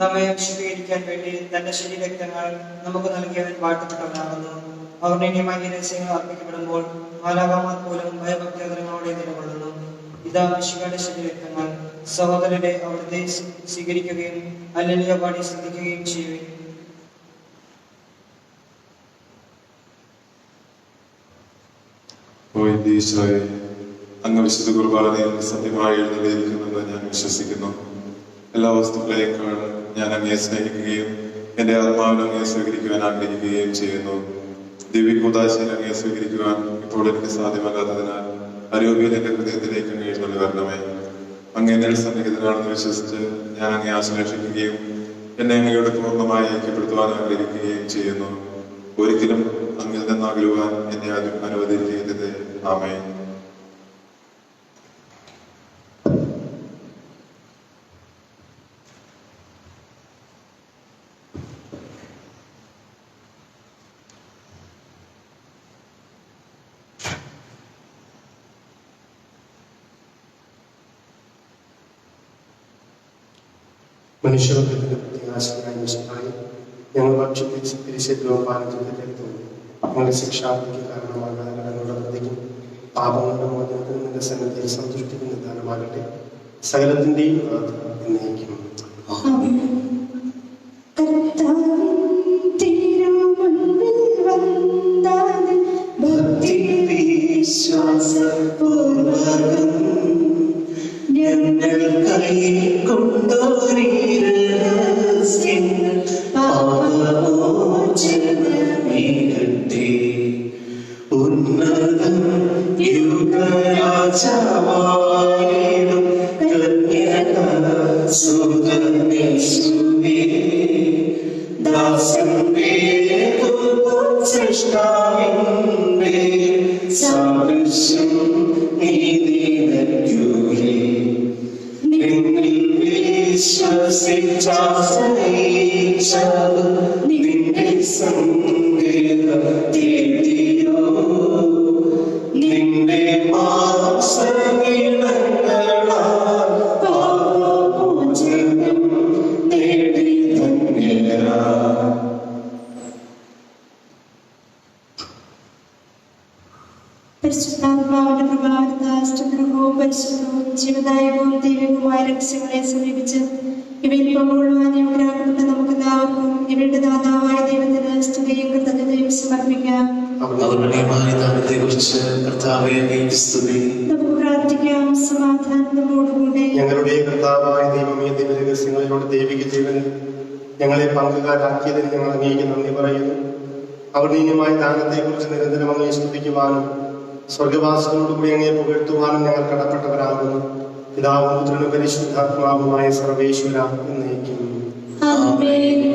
നമ്മെ വിശുദ്ധീകരിക്കാൻ വേണ്ടി തന്റെ ശരീരരക്തങ്ങൾ നമുക്ക് നൽകിയവൻ വാഴ്ത്തപ്പെട്ടവനാകുന്നു. അവർണ്ണീയമായ രഹസ്യങ്ങൾ അർപ്പിക്കപ്പെടുമ്പോൾ മാലാഖമാർ പോലും ഭയഭക്തിയോടെ നിലകൊള്ളുന്നു. ഇതാ മിശിഹായുടെ ശരീരരക്തങ്ങൾ. സഹോദരരെ, അവിടുത്തെ സ്വീകരിക്കുകയും ഹല്ലേലൂയ പാടി ശ്രദ്ധിക്കുകയും ചെയ്യുവിൻ. ഓ എന്റെ ഈശോയെ, അങ്ങ് വിശുദ്ധ കുർബാനയിൽ സത്യമായി എഴുന്നള്ളിയിരിക്കുമെന്ന് ഞാൻ വിശ്വസിക്കുന്നു. എല്ലാ വസ്തുക്കളെക്കാൾ ഞാൻ അങ്ങയെ സ്നേഹിക്കുകയും എന്റെ ആത്മാവിനെ അങ്ങയെ സ്വീകരിക്കുവാൻ ആഗ്രഹിക്കുകയും ചെയ്യുന്നു. ദിവ്യകൂദാശയിൽ അങ്ങയെ സ്വീകരിക്കുവാൻ ഇപ്പോൾ എനിക്ക് സാധ്യമല്ലാത്തതിനാൽ അരോഗ്യം എന്റെ ഹൃദയത്തിലേക്ക് അങ്ങ് എഴുന്നള്ളി വരണമേ. അങ്ങ് എന്നിൽ സന്നിഹിതനാണെന്ന് വിശ്വസിച്ച് ഞാൻ അങ്ങയെ ആശ്ലേഷിക്കുകയും എന്നെ അങ്ങയോട് പൂർണ്ണമായി ഐക്യപ്പെടുത്തുവാൻ ആഗ്രഹിക്കുകയും ചെയ്യുന്നു. ഒരിക്കലും അങ്ങിൽ നിന്നകലുവാൻ എന്നെ അനുവദിക്കരുത്. ആമേൻ. മനുഷ്യവർഗത്തിന്റെ പ്രത്യാശയായ മിശിഹായി ഞങ്ങൾ ഭക്ഷിപ്പിച്ച് തിരിച്ചെത്തുവാൻ പാനം ചെയ്ത രക്തവും ഞങ്ങളുടെ ശിക്ഷാവിധിക്ക് കാരണമാകാതെ ഞങ്ങളുടെ പ്രതിക്കും പാപങ്ങളുടെ മോചനത്തിന് നിന്റെ സന്നദ്ധിയിൽ സന്തുഷ്ടിക്കുന്ന ദാനമാകട്ടെ. സകലത്തിന്റെയും എന്നേക്കും. ഉന്നതം യുഗരാജാവായിടും കന്യക സുതനേശുവേ, ദാസൻ സൃഷ്ടാവിന്റെ സാദൃശ്യം നീതിനയ്ക്കുകിൽ നിന്നിൽ വിശ്വസിച്ചാശ്രയിച്ചത് നിന്റെ സങ്കേത നിന്റെ മാസവിളങ്ങളാൽ പാപമോചനം നേടി ധന്യരാ. പരിശുദ്ധാത്മാവിന്റെ പ്രഭാവത്താൽ ചന്ദ്രവും പരിശുദ്ധവും ജീവദായകവും ദൈവികവുമായ രഹസ്യങ്ങളെ സമീപിച്ച് ഇവയിൽ പങ്കുകൊള്ളുവാൻ യോഗ്യരാക്കപ്പെട്ട നമുക്ക് എല്ലാവർക്കും ഇവയുടെ ദാതാവായ ദൈവത്തിന് സ്തുതിയും കൃതജ്ഞതയും സമർപ്പിക്കാം. ദാനത്തെ കുറിച്ച് കർത്താവേ അങ്ങേക്ക് സ്തുതി. നമുക്ക് പ്രാർത്ഥിക്കാം. സമാധാനം നമ്മോടുകൂടെ. ഞങ്ങളുടെ കർത്താവായ ദൈവമേ, ദിവ്യരഹസ്യങ്ങളിലൂടെ ദൈവിക ജീവനിൽ ഞങ്ങളെ പങ്കുകാരാക്കിയതിന് ഞങ്ങൾ അങ്ങേക്ക് നന്ദി പറയുന്നു. അവർണീയമായ ദാനത്തെ കുറിച്ച് നിരന്തരം അങ്ങേ സ്തുതിക്കുവാനും സ്വർഗവാസികളോടുകൂടി അങ്ങേ പുകഴ്ത്തുവാനും ഞങ്ങൾ കടപ്പെട്ടവരാകുന്നു. പിതാവും പുത്രനും പരിശുദ്ധാത്മാവുമായ സർവേശ്വര എന്നേക്കും.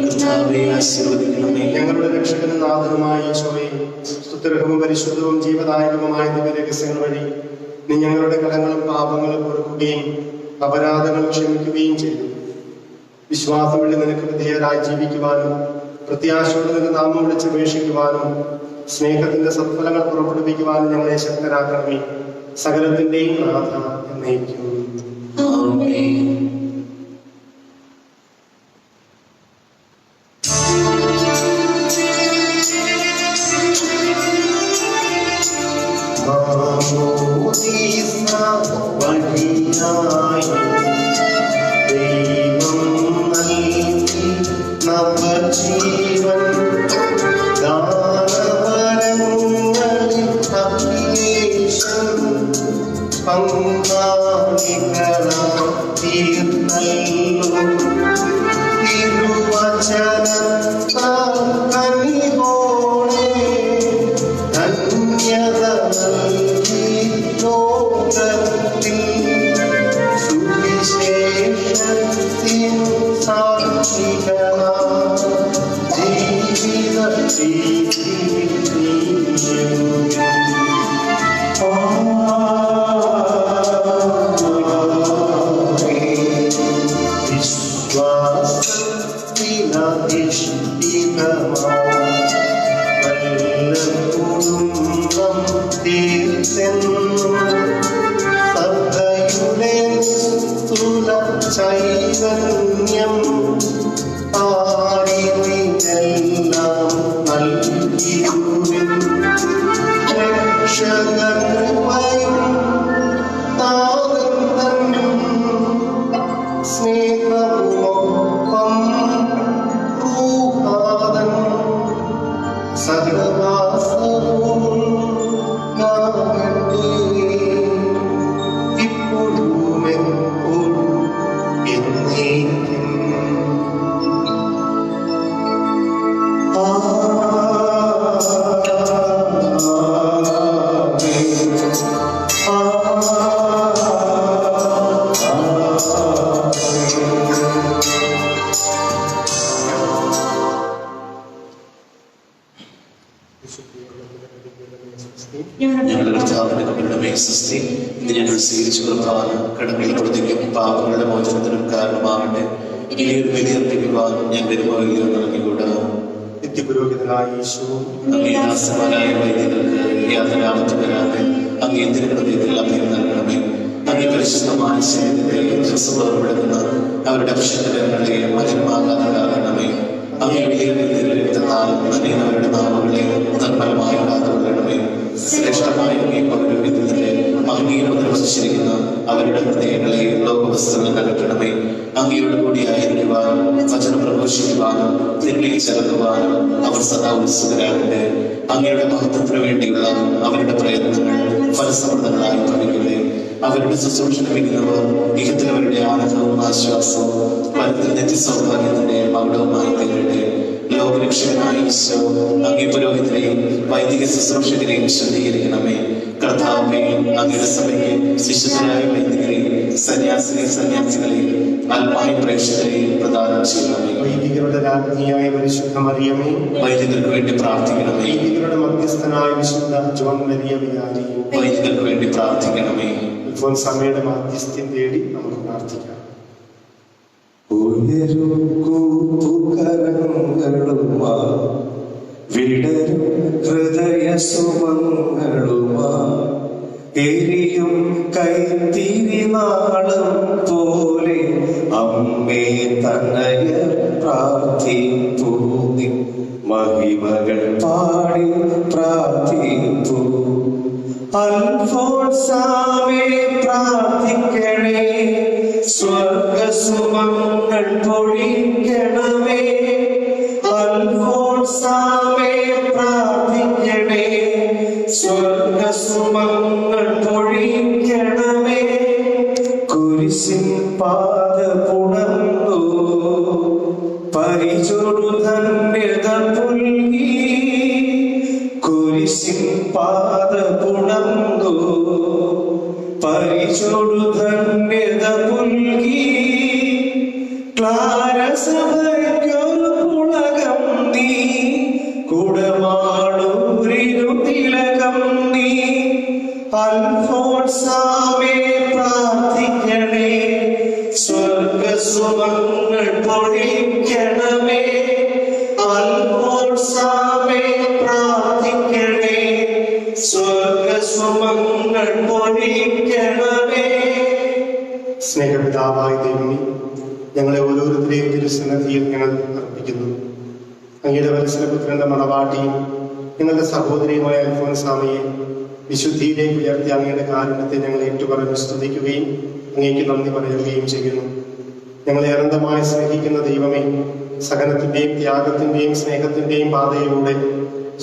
കർത്താവേ ആശീർവദിക്കണമേ. ഞങ്ങളുടെ രക്ഷകനും നാഥനുമായ ഈശോയെ, സ്തുത്യർഹവും പരിശുദ്ധവും ജീവദായകവുമായ ദിവ്യരഹസ്യങ്ങൾ വഴി നീ ഞങ്ങളുടെ കടങ്ങളും പാപങ്ങളും പൊറുക്കുകയും അപരാധങ്ങൾ ക്ഷമിക്കുകയും ചെയ്തു. വിശ്വാസം വഴി നിനക്ക് വിധേയരായി ജീവിക്കുവാനും പ്രത്യാശയോടെ നിന്റെ നാമം വിളിച്ച് അപേക്ഷിക്കുവാനും സ്നേഹത്തിന്റെ സത്ഫലങ്ങൾ പുറപ്പെടുവിക്കുവാനും ഞങ്ങളെ ശക്തരാക്കണമേ. സകലത്തിന്റെയും നാഥ എന്നേക്കും. ചൈതന്യം ആരിനെല്ലാം നൽകിയുവിൻ രക്ഷകൃപയും താതനും സ്നേഹവുമൊപ്പം റൂഹാദൻ സഹവാസവും നാഗട്ടെ ഇപ്പോഴും എപ്പോഴും എന്നേക്കും. ഞങ്ങളുടെ കർത്താവിന്റെ കൃപയുടെ സ്തുതി. ഇത് ഞങ്ങൾ സ്വീകരിച്ച കൃപാന കടങ്ങളിൽ പ്രതിക്കും പാപങ്ങളുടെ മോചനത്തിനും കാരണമാവട്ടെ. ഇനിയൊരു ബലിയർപ്പിക്കുവാൻ ഞങ്ങളുടെ വലിയ നൽകിക്കൂടാ. നിത്യപുരോഹിതനായ ഈശോ അങ്ങേദാസന്മാരായ വൈദികർക്ക് യാതൊരാപത്ത് വരാതെ അങ്ങേ തിരുഹൃദയത്തിൽ അഭയം നൽകണമേ. അങ്ങേ പരിശുദ്ധമായ ശരീരത്തെ ഉറവിടുന്ന അവരുടെ അഭിഷേകങ്ങളെ മലിനമാകാതെ കാരണമേ. അങ്ങയുടെ രക്തത്താൽ നനയുന്നവരുടെ നാമങ്ങളെ തന്മലമായി കാത്തുകൊള്ളണമേ. ശ്രേഷ്ഠമായ അങ്ങേ പൗരോഹിത്യത്തിന്റെ അങ്ങയോട് നിർവഹിച്ചിരിക്കുന്ന അവരുടെ ഹൃദയങ്ങളെ ലോകവസ്തുക്കൾ അകറ്റണമേ. അങ്ങയോട് കൂടിയായിരിക്കുവാനും വചനം പ്രഘോഷിക്കുവാനും തിന്മയിൽ ചേർക്കുവാനും അവർ സദാ ഉത്സുകരാകട്ടെ. അങ്ങയുടെ മഹത്വത്തിനു വേണ്ടിയുള്ള അവരുടെ പ്രയത്നങ്ങൾ ഫലസമൃദ്ധങ്ങളായി ഭവിക്കട്ടെ. അവരുടെ ശുശ്രൂഷ ലഭിക്കുന്നവർ ഇഹത്തിൽ അവരുടെ ആനന്ദവും ആശ്വാസവും ഫലത്തിൽ നിത്യസൗഭാഗ്യത്തിന്റെ മകുടവുമായി തീരട്ടെ. ലോകരക്ഷകനായ ഈശോ അങ്ങേ പുരോഹിതരെയും വൈദിക ശുശ്രൂഷകരെയും ശുദ്ധീകരിക്കണമേ. കർത്താവേ, അങ്ങയുടെ സഭയ്ക്ക് വിശുദ്ധരായ വൈദികരെയും സന്യാസികളെയും അൽമായ പ്രേക്ഷകരെയും പ്രദാനം ചെയ്യണമേ. വൈദികരുടെ രാജ്ഞിയായ പരിശുദ്ധ മറിയമേ, വൈദികർക്ക് വേണ്ടി പ്രാർത്ഥിക്കണമേ. വൈദികരുടെ മധ്യസ്ഥനായ വിശുദ്ധ ജോൺ മരിയ വികാരി, വൈദികർക്ക് വേണ്ടി പ്രാർത്ഥിക്കണമേ. സമയയുടെ മാധ്യസ്ഥ്യം തേടി നമുക്ക് പ്രാർത്ഥിക്കാം. ഉയരുകൂപ്പുകരങ്ങളുമാ വിടരും ഹൃദയ സുമങ്ങളുമാ എരിയും കൈത്തിരിനാളം പോലെ അമ്മേ തനയ പ്രാർത്ഥിപ്പൂ നീ മഹിമകൾ പാടി പ്രാർത്ഥിപ്പൂ അൽഫോൻസാമേ പ്രാർത്ഥിക്കണേ സ്വർഗസുമങ്ങൾ പൊഴിക്കണമേ അൽഫോൻസാമേ പ്രാർത്ഥിക്കണേ സ്വർഗസുമങ്ങൾ പൊഴിക്കണമേ കുരിശിൻ പാത പുണർന്നു പരിചൊടു ധന്യത പുൽകി കുരിശിൻ പാത പുണർന്നു പരിചൊടു ധന്യത പുൽകി ക്ലാരസഭയ്ക്കൊരു പുളകം നീ കുടമാളൂരിനു തിലകം നീ അൽഫോൻസാമേ പ്രാർത്ഥിക്കണേ സ്വർഗസുമങ്ങൾ പൊഴിക്കണമേ അൽഫോൻസാമേ പ്രാർത്ഥിക്കണേ സ്വർഗസുമങ്ങൾ പൊഴിക്കണമേ. സ്നേഹപിതാവായ ദൈവമേ, ഞങ്ങളെ ഓരോരുത്തരെയും തിരുസന്നിധിയിൽ ഞങ്ങൾ അർപ്പിക്കുന്നു. അങ്ങയുടെ വത്സലപുത്രന്റെ മണവാട്ടിയും ഞങ്ങളുടെ സഹോദരിയുമായ അൽഫോൻസാമയെ വിശുദ്ധിയിലേക്ക് ഉയർത്തി അങ്ങയുടെ കാരുണ്യത്തെ ഞങ്ങൾ ഏറ്റുപറഞ്ഞ് സ്തുതിക്കുകയും അങ്ങേക്ക് നന്ദി പറയുകയും ചെയ്യുന്നു. ഞങ്ങളെ അനന്തമായി സ്നേഹിക്കുന്ന ദൈവമേ, സഹനത്തിന്റെയും ത്യാഗത്തിന്റെയും സ്നേഹത്തിന്റെയും പാതയിലൂടെ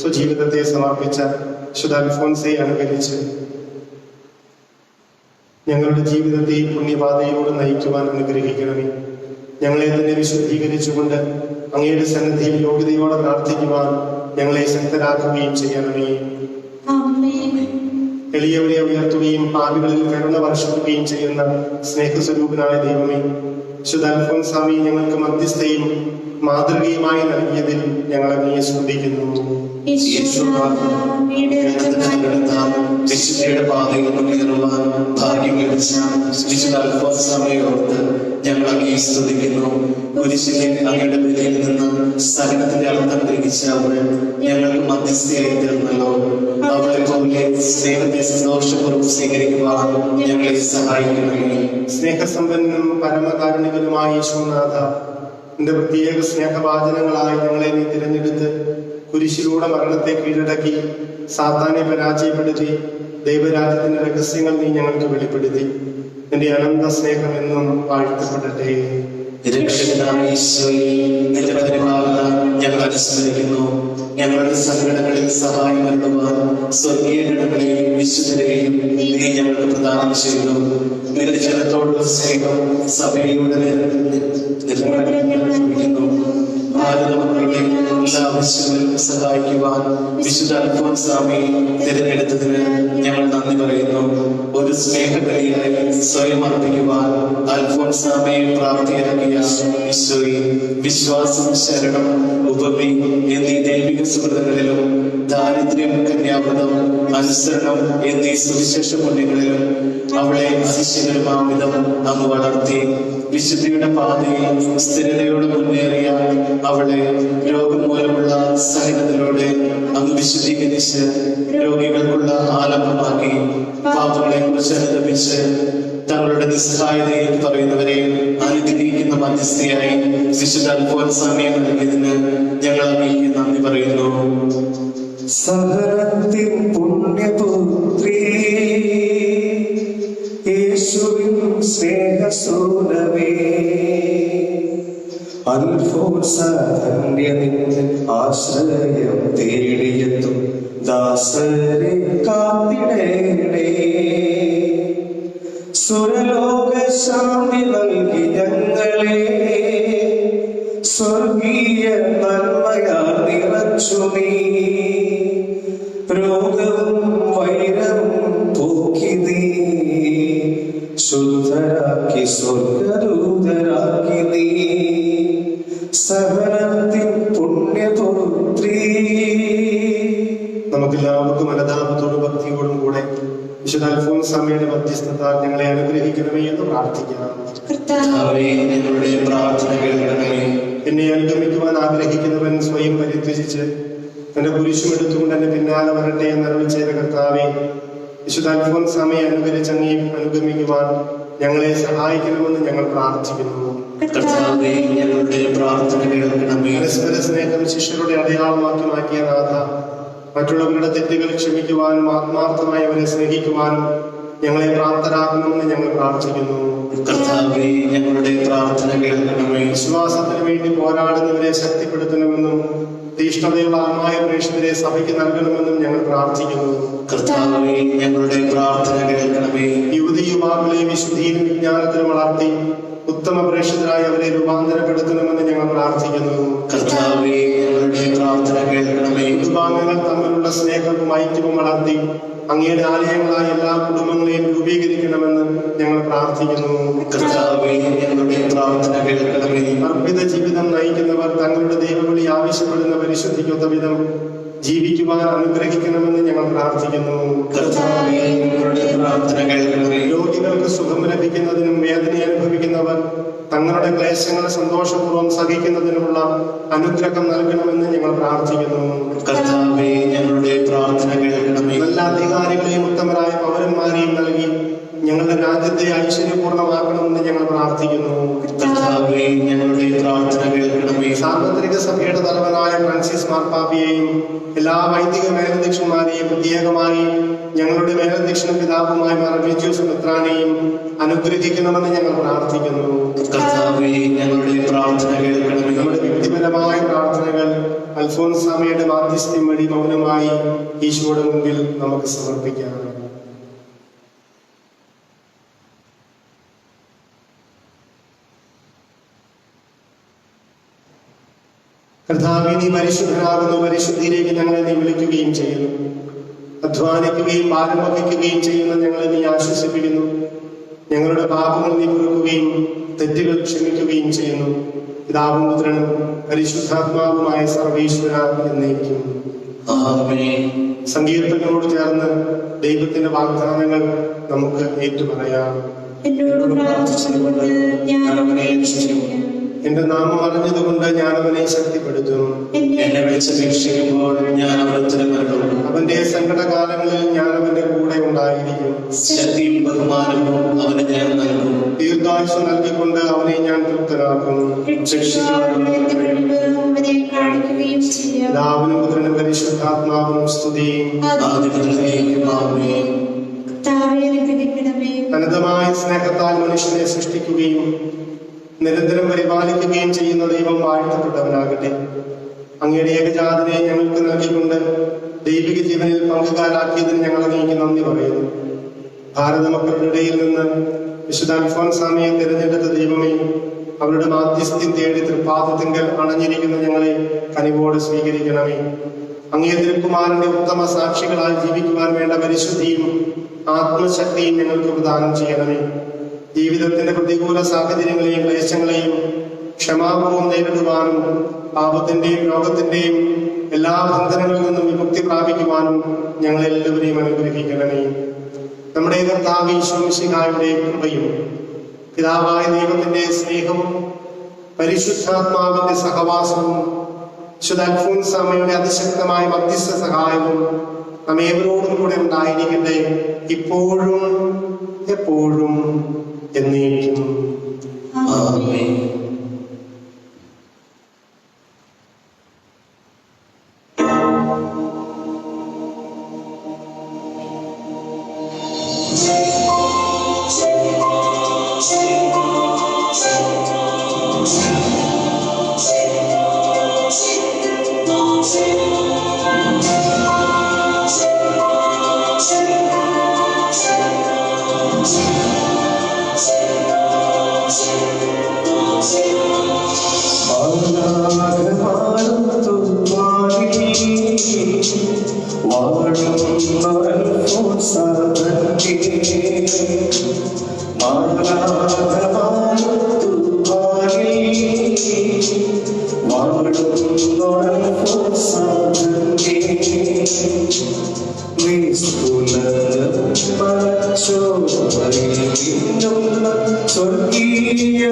സ്വജീവിതത്തെ സമർപ്പിച്ച വിശുദ്ധ അൽഫോൻസയെ അനുകരിച്ച് ഞങ്ങളുടെ ജീവിതത്തെ ഈ പുണ്യപാതയിലൂടെ നയിക്കുവാൻ അനുഗ്രഹിക്കണമേ. ഞങ്ങളെ തന്നെ വിശുദ്ധീകരിച്ചുകൊണ്ട് അങ്ങയുടെ സന്നിധിയിൽ യോഗ്യതയോടെ പ്രാർത്ഥിക്കുവാൻ ഞങ്ങളെ ശക്തരാക്കുകയും ചെയ്യണമേ. എളിയവരെ ഉയർത്തുകയും പാപികളിൽ കരുണ വർഷിക്കുകയും ചെയ്യുന്ന സ്നേഹസ്വരൂപനായ ദൈവമേ, വിശുദ്ധ അൽഫോൻസാമി ഞങ്ങൾക്ക് മധ്യസ്ഥയും മാതൃകയുമായി നൽകിയതിൽ ഞങ്ങൾ അങ്ങയെ സ്തുതിക്കുന്നു. വിശുദ്ധിയുടെ പാതയിൽ മുന്നേറുവാൻ ഭാഗ്യം ലഭിച്ച വിശുദ്ധ അൽഫോൻസാമയെ ഓർത്ത് ഞങ്ങൾ അങ്ങയെ സ്തുതിക്കുന്നു. കുരിശിലെ അങ്ങയുടെ ബലിയിൽ നിന്ന് സഹനത്തിന്റെ അർത്ഥം ഗ്രഹിച്ച അവൾ ഞങ്ങൾക്ക് മധ്യസ്ഥയായി തീർന്നല്ലോ. അവളെ പോലെ സ്നേഹത്തെ സന്തോഷപൂർവ്വം സ്വീകരിക്കുവാൻ ഞങ്ങളെ സഹായിക്കണമേ. സ്നേഹസമ്പന്നനും പരമകാരുണികനുമായ യേശുനാഥ, നിന്റെ പ്രത്യേക സ്നേഹവാചനങ്ങളായി ഞങ്ങളെ നീ തിരഞ്ഞെടുത്ത് കുരിശിലൂടെ മരണത്തെ കീഴടക്കി സാത്താനെ പരാജയപ്പെടുത്തി ദൈവരാജ്യത്തിന്റെ രഹസ്യങ്ങൾ നീ ഞങ്ങൾക്ക് വെളിപ്പെടുത്തി. നിന്റെ അനന്ത സ്നേഹം എന്നും വാഴ്ത്തപ്പെടട്ടെ. രക്ഷകനായ ഈശോയെ, നിന്റെ പരിപാലന ഞങ്ങൾ അനുസ്മരിക്കുന്നു. ഞങ്ങളുടെ സങ്കടങ്ങളിൽ സഹായം നൽകുവാൻ സ്വർഗീയ ഗണങ്ങളെയും വിശുദ്ധരെയും നീ ഞങ്ങൾക്ക് പ്രദാനം ചെയ്തു. നിന്റെ ജനത്തോടുള്ള സ്നേഹം സഭയുടെ നിർമ്മിക്കുന്നു. ഭാരതമക്കളുടെ എല്ലാ ആവശ്യങ്ങളിലും സഹായിക്കുവാൻ വിശുദ്ധ അൽഫോൻസാമയെ തിരഞ്ഞെടുത്തതിന് ഞങ്ങൾ നന്ദി പറയുന്നു. ഒരു സ്നേഹബലിയായി സ്വയം അർപ്പിക്കുവാൻ അൽഫോൻസാമയെ പ്രാപ്തിയാക്കിയ ഈശോയെ, വിശ്വാസം, ശരണം, ഉപമി എന്നീ ദൈവിക സുഹൃത്തുക്കളിലും ദാരിദ്ര്യം, കന്യാവ്രതം, അനുസരണം എന്നീ സുവിശേഷ പുണ്യങ്ങളിലും അവളെ അതിശയകരമാവിധം അങ്ങ് വളർത്തി. വിശുദ്ധിയുടെ പാതയിൽ സ്ഥിരതയോടെ മുന്നേറിയ അവളെ രോഗം മൂലമുള്ള സഹനത്തിലൂടെ അങ്ങ് വിശുദ്ധീകരിച്ച് രോഗികൾക്കുള്ള ആലംബമാക്കി. പാപങ്ങളെ കുറിച്ച് അനുദപിച്ച് തങ്ങളുടെ നിസ്സഹായതയിൽ പറയുന്നവരെ അനുഗ്രഹിക്കുന്ന മധ്യസ്ഥയായി വിശുദ്ധ അൽഫോൻസാമയെ നൽകിയതിന് ഞങ്ങൾ അങ്ങേക്ക് നന്ദി പറയുന്നു. സഹനത്തിൻ പുണ്യപുത്രീ യേശുവിൻ സ്നേഹസൂനമേ, അൽഫോൻസ ധന്യനിൻ ആശ്രയം തേടിയെത്തും ദാസരെ കാത്തിടേണേ. സുരലോക ശാന്തി നൽകി ഞങ്ങളെ സ്വർഗീയ നന്മയാൽ നിറച്ചു നീ. രോഗവും വൈരവും പോക്കി നീ ശുദ്ധരാക്കി സ്വർഗദൂതരാക്കി നീ. സഹനത്തിൻ പുണ്യപുത്രീ. നമുക്കെല്ലാവർക്കും അനുതാപത്തോടും ഭക്തിയോടും കൂടെ വിശുദ്ധ അൽഫോൻസാമയുടെ മധ്യസ്ഥത്താൽ ഞങ്ങളെ അനുഗ്രഹിക്കണമേ എന്ന് പ്രാർത്ഥിക്കാം. ഞങ്ങളുടെ പ്രാർത്ഥന കേൾക്കണമേ. എന്നെ അനുഗമിക്കുവാൻ ആഗ്രഹിക്കുന്നവൻ സ്വയം പരിത്യജിച്ച് തന്റെ കുരിശും എടുത്തുകൊണ്ട് എന്നെ പിന്നാലെ വരട്ടെ എന്നരുളി ചെയ്ത കർത്താവേ, വിശുദ്ധ അൽഫോൻസാമയെ അനുകരിച്ച് അങ്ങേ അനുഗമിക്കുവാൻ ഞങ്ങളെ സഹായിക്കണമെന്ന് ഞങ്ങൾ പ്രാർത്ഥിക്കുന്നു. കർത്താവേ, ഞങ്ങളുടെ പ്രാർത്ഥന കേൾക്കണമേ. പരസ്പര സ്നേഹം ശിഷ്യരുടെ അടയാളമാക്കി മാറ്റിയ നാഥ, മറ്റുള്ളവരുടെ തെറ്റുകൾ ക്ഷമിക്കുവാനും ആത്മാർത്ഥമായി അവരെ സ്നേഹിക്കുവാനും ഞങ്ങളെ പ്രാപ്തരാക്കണമെന്ന് ഞങ്ങൾ പ്രാർത്ഥിക്കുന്നു. കർത്താവേ, ഞങ്ങളുടെ പ്രാർത്ഥന കേൾക്കണമേ. വിശ്വാസത്തിന് വേണ്ടി പോരാടുന്നവരെ ശക്തിപ്പെടുത്തണമെന്നും തീഷ്ണതയുള്ള ആത്മായ പ്രേക്ഷകരെ സഭയ്ക്ക് നൽകണമെന്നും ഞങ്ങൾ പ്രാർത്ഥിക്കുന്നു. കർത്താവേ, ഞങ്ങളുടെ പ്രാർത്ഥന കേൾക്കണമേ. യുവതി യുവാക്കളെ വിശുദ്ധിയിലും വിജ്ഞാനത്തിലും വളർത്തി ഉത്തമ പ്രേക്ഷിതരായി അവരെ രൂപാന്തരപ്പെടുത്തണമെന്ന് ഞങ്ങൾ പ്രാർത്ഥിക്കുന്നു. കർത്താവേ, ഞങ്ങളുടെ പ്രാർത്ഥന കേൾക്കണമേ. കുടുംബാംഗങ്ങൾ തമ്മിലുള്ള സ്നേഹവും ഐക്യവും വളർത്തി അങ്ങയുടെ ആലയങ്ങളായ എല്ലാ കുടുംബങ്ങളെയും രൂപീകരിക്കണമെന്ന് ഞങ്ങൾ പ്രാർത്ഥിക്കുന്നു. കർത്താവേ, ഞങ്ങളുടെ പ്രാർത്ഥന കേൾക്കണമേ. അർപ്പിത ജീവിതം നയിക്കുന്നവർ തങ്ങളുടെ ദൈവവിളി ആവശ്യപ്പെടുന്ന പരിശുദ്ധിക്കൊത്ത വിധം ജീവിക്കുവാൻ അനുഗ്രഹിക്കണമെന്ന് ഞങ്ങൾ പ്രാർത്ഥിക്കുന്നു. കർത്താവേ, ഞങ്ങളുടെ പ്രാർത്ഥന കേൾക്കണമേ. രോഗികൾക്ക് സുഖം ലഭിക്കുന്നതിനും വേദന അനുഭവിക്കുന്നവർ തങ്ങളുടെ ക്ലേശങ്ങൾ സന്തോഷപൂർവ്വം സഹിക്കുന്നതിനുമുള്ള അനുഗ്രഹം നൽകണമെന്ന് ഞങ്ങൾ പ്രാർത്ഥിക്കുന്നു. കർത്താവേ, ഞങ്ങളുടെ പ്രാർത്ഥന കേൾക്കണമേ. നല്ല അധികാരികളെയും ഉത്തമരായ പൗരന്മാരെയും നൽകി ഞങ്ങളുടെ രാജ്യത്തെ ഐശ്വര്യപൂർണ്ണമാക്കണമെന്ന് ഞങ്ങൾ പ്രാർത്ഥിക്കുന്നു. കർത്താവേ, ഞങ്ങളുടെ പ്രാർത്ഥന കേൾക്കണമേ. സാർവത്രിക സഭയുടെ തലവനായ ഫ്രാൻസിസ് മാർപ്പാപ്പയെയും എല്ലാ വൈദിക മേലധ്യക്ഷന്മാരെയും പ്രത്യേകമായി ഞങ്ങളുടെ മേലധ്യക്ഷന പിതാവുമായ മാർഗ്വേജിയോസ് മെത്രാനെയും അനുഗ്രഹിക്കണമെന്ന് ഞങ്ങൾ പ്രാർത്ഥിക്കുന്നു. കർത്താവേ, ഞങ്ങളുടെ പ്രാർത്ഥന കേൾക്കണമേ. നമ്മുടെ വ്യക്തിപരമായ പ്രാർത്ഥനകൾ അൽഫോൻസാമയുടെ മാധ്യസ്ഥ്യം വഴി മൗനമായി ഈശോയുടെ മുമ്പിൽ നമുക്ക് സമർപ്പിക്കാം. കർത്താവേ, നീ പരിശുദ്ധനാകുന്നു. പരിശുദ്ധിയിലേക്ക് ഞങ്ങളെ നീ വിളിക്കുകയും ചെയ്യുന്നു. അധ്വാനിക്കുകയും ഭാരം വഹിക്കുകയും ചെയ്യുന്ന ഞങ്ങളെ നീ ആശ്വസിപ്പിക്കുന്നു. ഞങ്ങളുടെ പാപങ്ങൾ നീ പൊറുക്കുകയും തെറ്റുകൾ ക്ഷമിക്കുകയും ചെയ്യുന്നു. പിതാവും പുത്രനും പരിശുദ്ധാത്മാവുമായ സർവീശ്വര എന്നേക്കും ആമേൻ. സങ്കീർത്തനങ്ങളോട് ചേർന്ന് ദൈവത്തിന്റെ വാഗ്ദാനങ്ങൾ നമുക്ക് ഏറ്റുപറയാം. എന്നോട് പ്രാർത്ഥിച്ചുകൊണ്ട് ഞാൻ അവനെ രക്ഷിക്കും. എന്റെ നാമം അറിഞ്ഞതുകൊണ്ട് ഞാൻ അവനെ ശക്തിപ്പെടുത്തും. എന്നെ വെച്ചപേക്ഷിക്കുമ്പോൾ ഞാൻ അവന് നൽകും. അവന്റെ സങ്കടകാലങ്ങളിൽ ഞാൻ അവന്റെ കൂടെ ഉണ്ടായിരിക്കും. ശക്തിയും ബഹുമാനവും അവന് ഞാൻ നൽകും. ദീർഘായുസ് നൽകിക്കൊണ്ട് അവനെ ഞാൻ തൃപ്തനാക്കും. അവനെ കാണിക്കുകയും ചെയ്യാം. പിതാവിനും പുത്രനും പരിശുദ്ധാത്മാവിനും സ്തുതിയും. ആമേൻ. കർത്താവേ, അനുഗ്രഹിക്കണമേ. അനന്തമായ സ്നേഹത്താൽ മനുഷ്യനെ സൃഷ്ടിക്കുകയും നിരന്തരം പരിപാലിക്കുകയും ചെയ്യുന്ന ദൈവം വാഴ്ത്തപ്പെട്ടവനാകട്ടെ. അങ്ങയുടെ ഏകജാതനെ ഞങ്ങൾക്ക് നൽകിക്കൊണ്ട് ദൈവിക ജീവനിൽ പങ്കുകാരാക്കിയതിന് ഞങ്ങൾ അങ്ങേക്ക് നന്ദി പറയുന്നു. ഭാരത മക്കളുടെ ഇടയിൽ നിന്ന് വിശുദ്ധ അൽഫോൻസാമയെ തിരഞ്ഞെടുത്ത ദൈവമേ, അവരുടെ മാധ്യസ്ഥ്യം തേടി തൃപ്പാദത്തിങ്കൽ അണഞ്ഞിരിക്കുന്ന ഞങ്ങളെ കനിവോടെ സ്വീകരിക്കണമേ. അങ്ങേ തിരുക്കുമാരന്റെ ഉത്തമ സാക്ഷികളായി ജീവിക്കുവാൻ വേണ്ട പരിശുദ്ധിയും ആത്മശക്തിയും ഞങ്ങൾക്ക് പ്രദാനം ചെയ്യണമേ. ജീവിതത്തിന്റെ പ്രതികൂല സാഹചര്യങ്ങളെയും ക്ലേശങ്ങളെയും ക്ഷമാപൂർവ്വം നേരിടുവാനും പാപത്തിന്റെയും രോഗത്തിന്റെയും എല്ലാ ബന്ധനങ്ങളിൽ നിന്നും വിമുക്തി പ്രാപിക്കുവാനും ഞങ്ങളെല്ലാവരെയും അനുഗ്രഹിക്കണമേ. നമ്മുടെ കർത്താവ് ഈശോ മിശിഹായുടെ കൃപയും പിതാവായ ദൈവത്തിന്റെ സ്നേഹവും പരിശുദ്ധാത്മാവിന്റെ സഹവാസവും വിശുദ്ധ അൽഫോൻസാമയുടെ അതിശക്തമായ മധ്യസ്ഥ സഹായവും നമ്മേവരോടും കൂടെ ഉണ്ടായിരിക്കട്ടെ, ഇപ്പോഴും എപ്പോഴും എന്നേക്കും. ആമേൻ. സ്വർഗീയ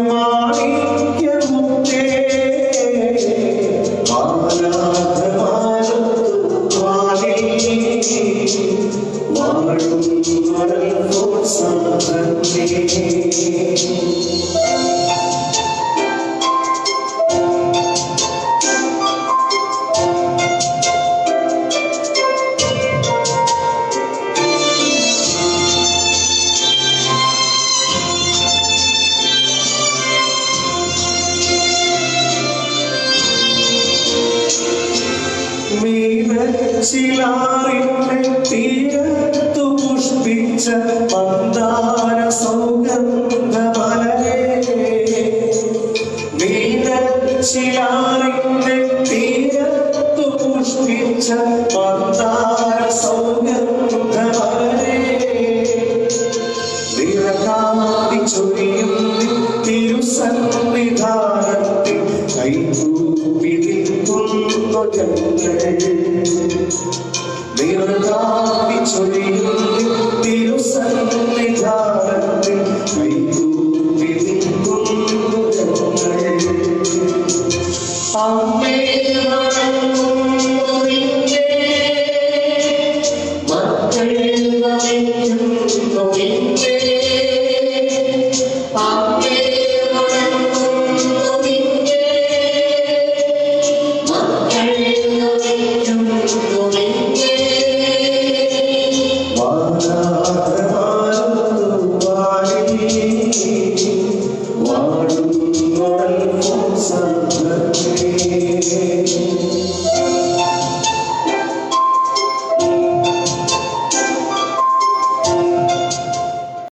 ചിലാറിന്റെ തീരത്തു പുഷ്പിച്ച മന്ദാര സൗഗന്ധമലരേ ചിലാറിന്റെ തീരത്തു പുഷ്പിച്ച മന്ദാര സൗഗന്ധമലരേ നിറകാന്തി ചൊരിയും തിരുസന്നിധാനത്തിൽ കൈകൂപ്പി നിൽക്കുന്നു ഞങ്ങൾ നിറകാന്തി ചൊരിയും തിരുസന്നിധാനത്തിൽ കൈകൂപ്പി നിൽക്കുന്നു ഞങ്ങൾ അമ്മേ മക്കൾ നമിക്കുന്നു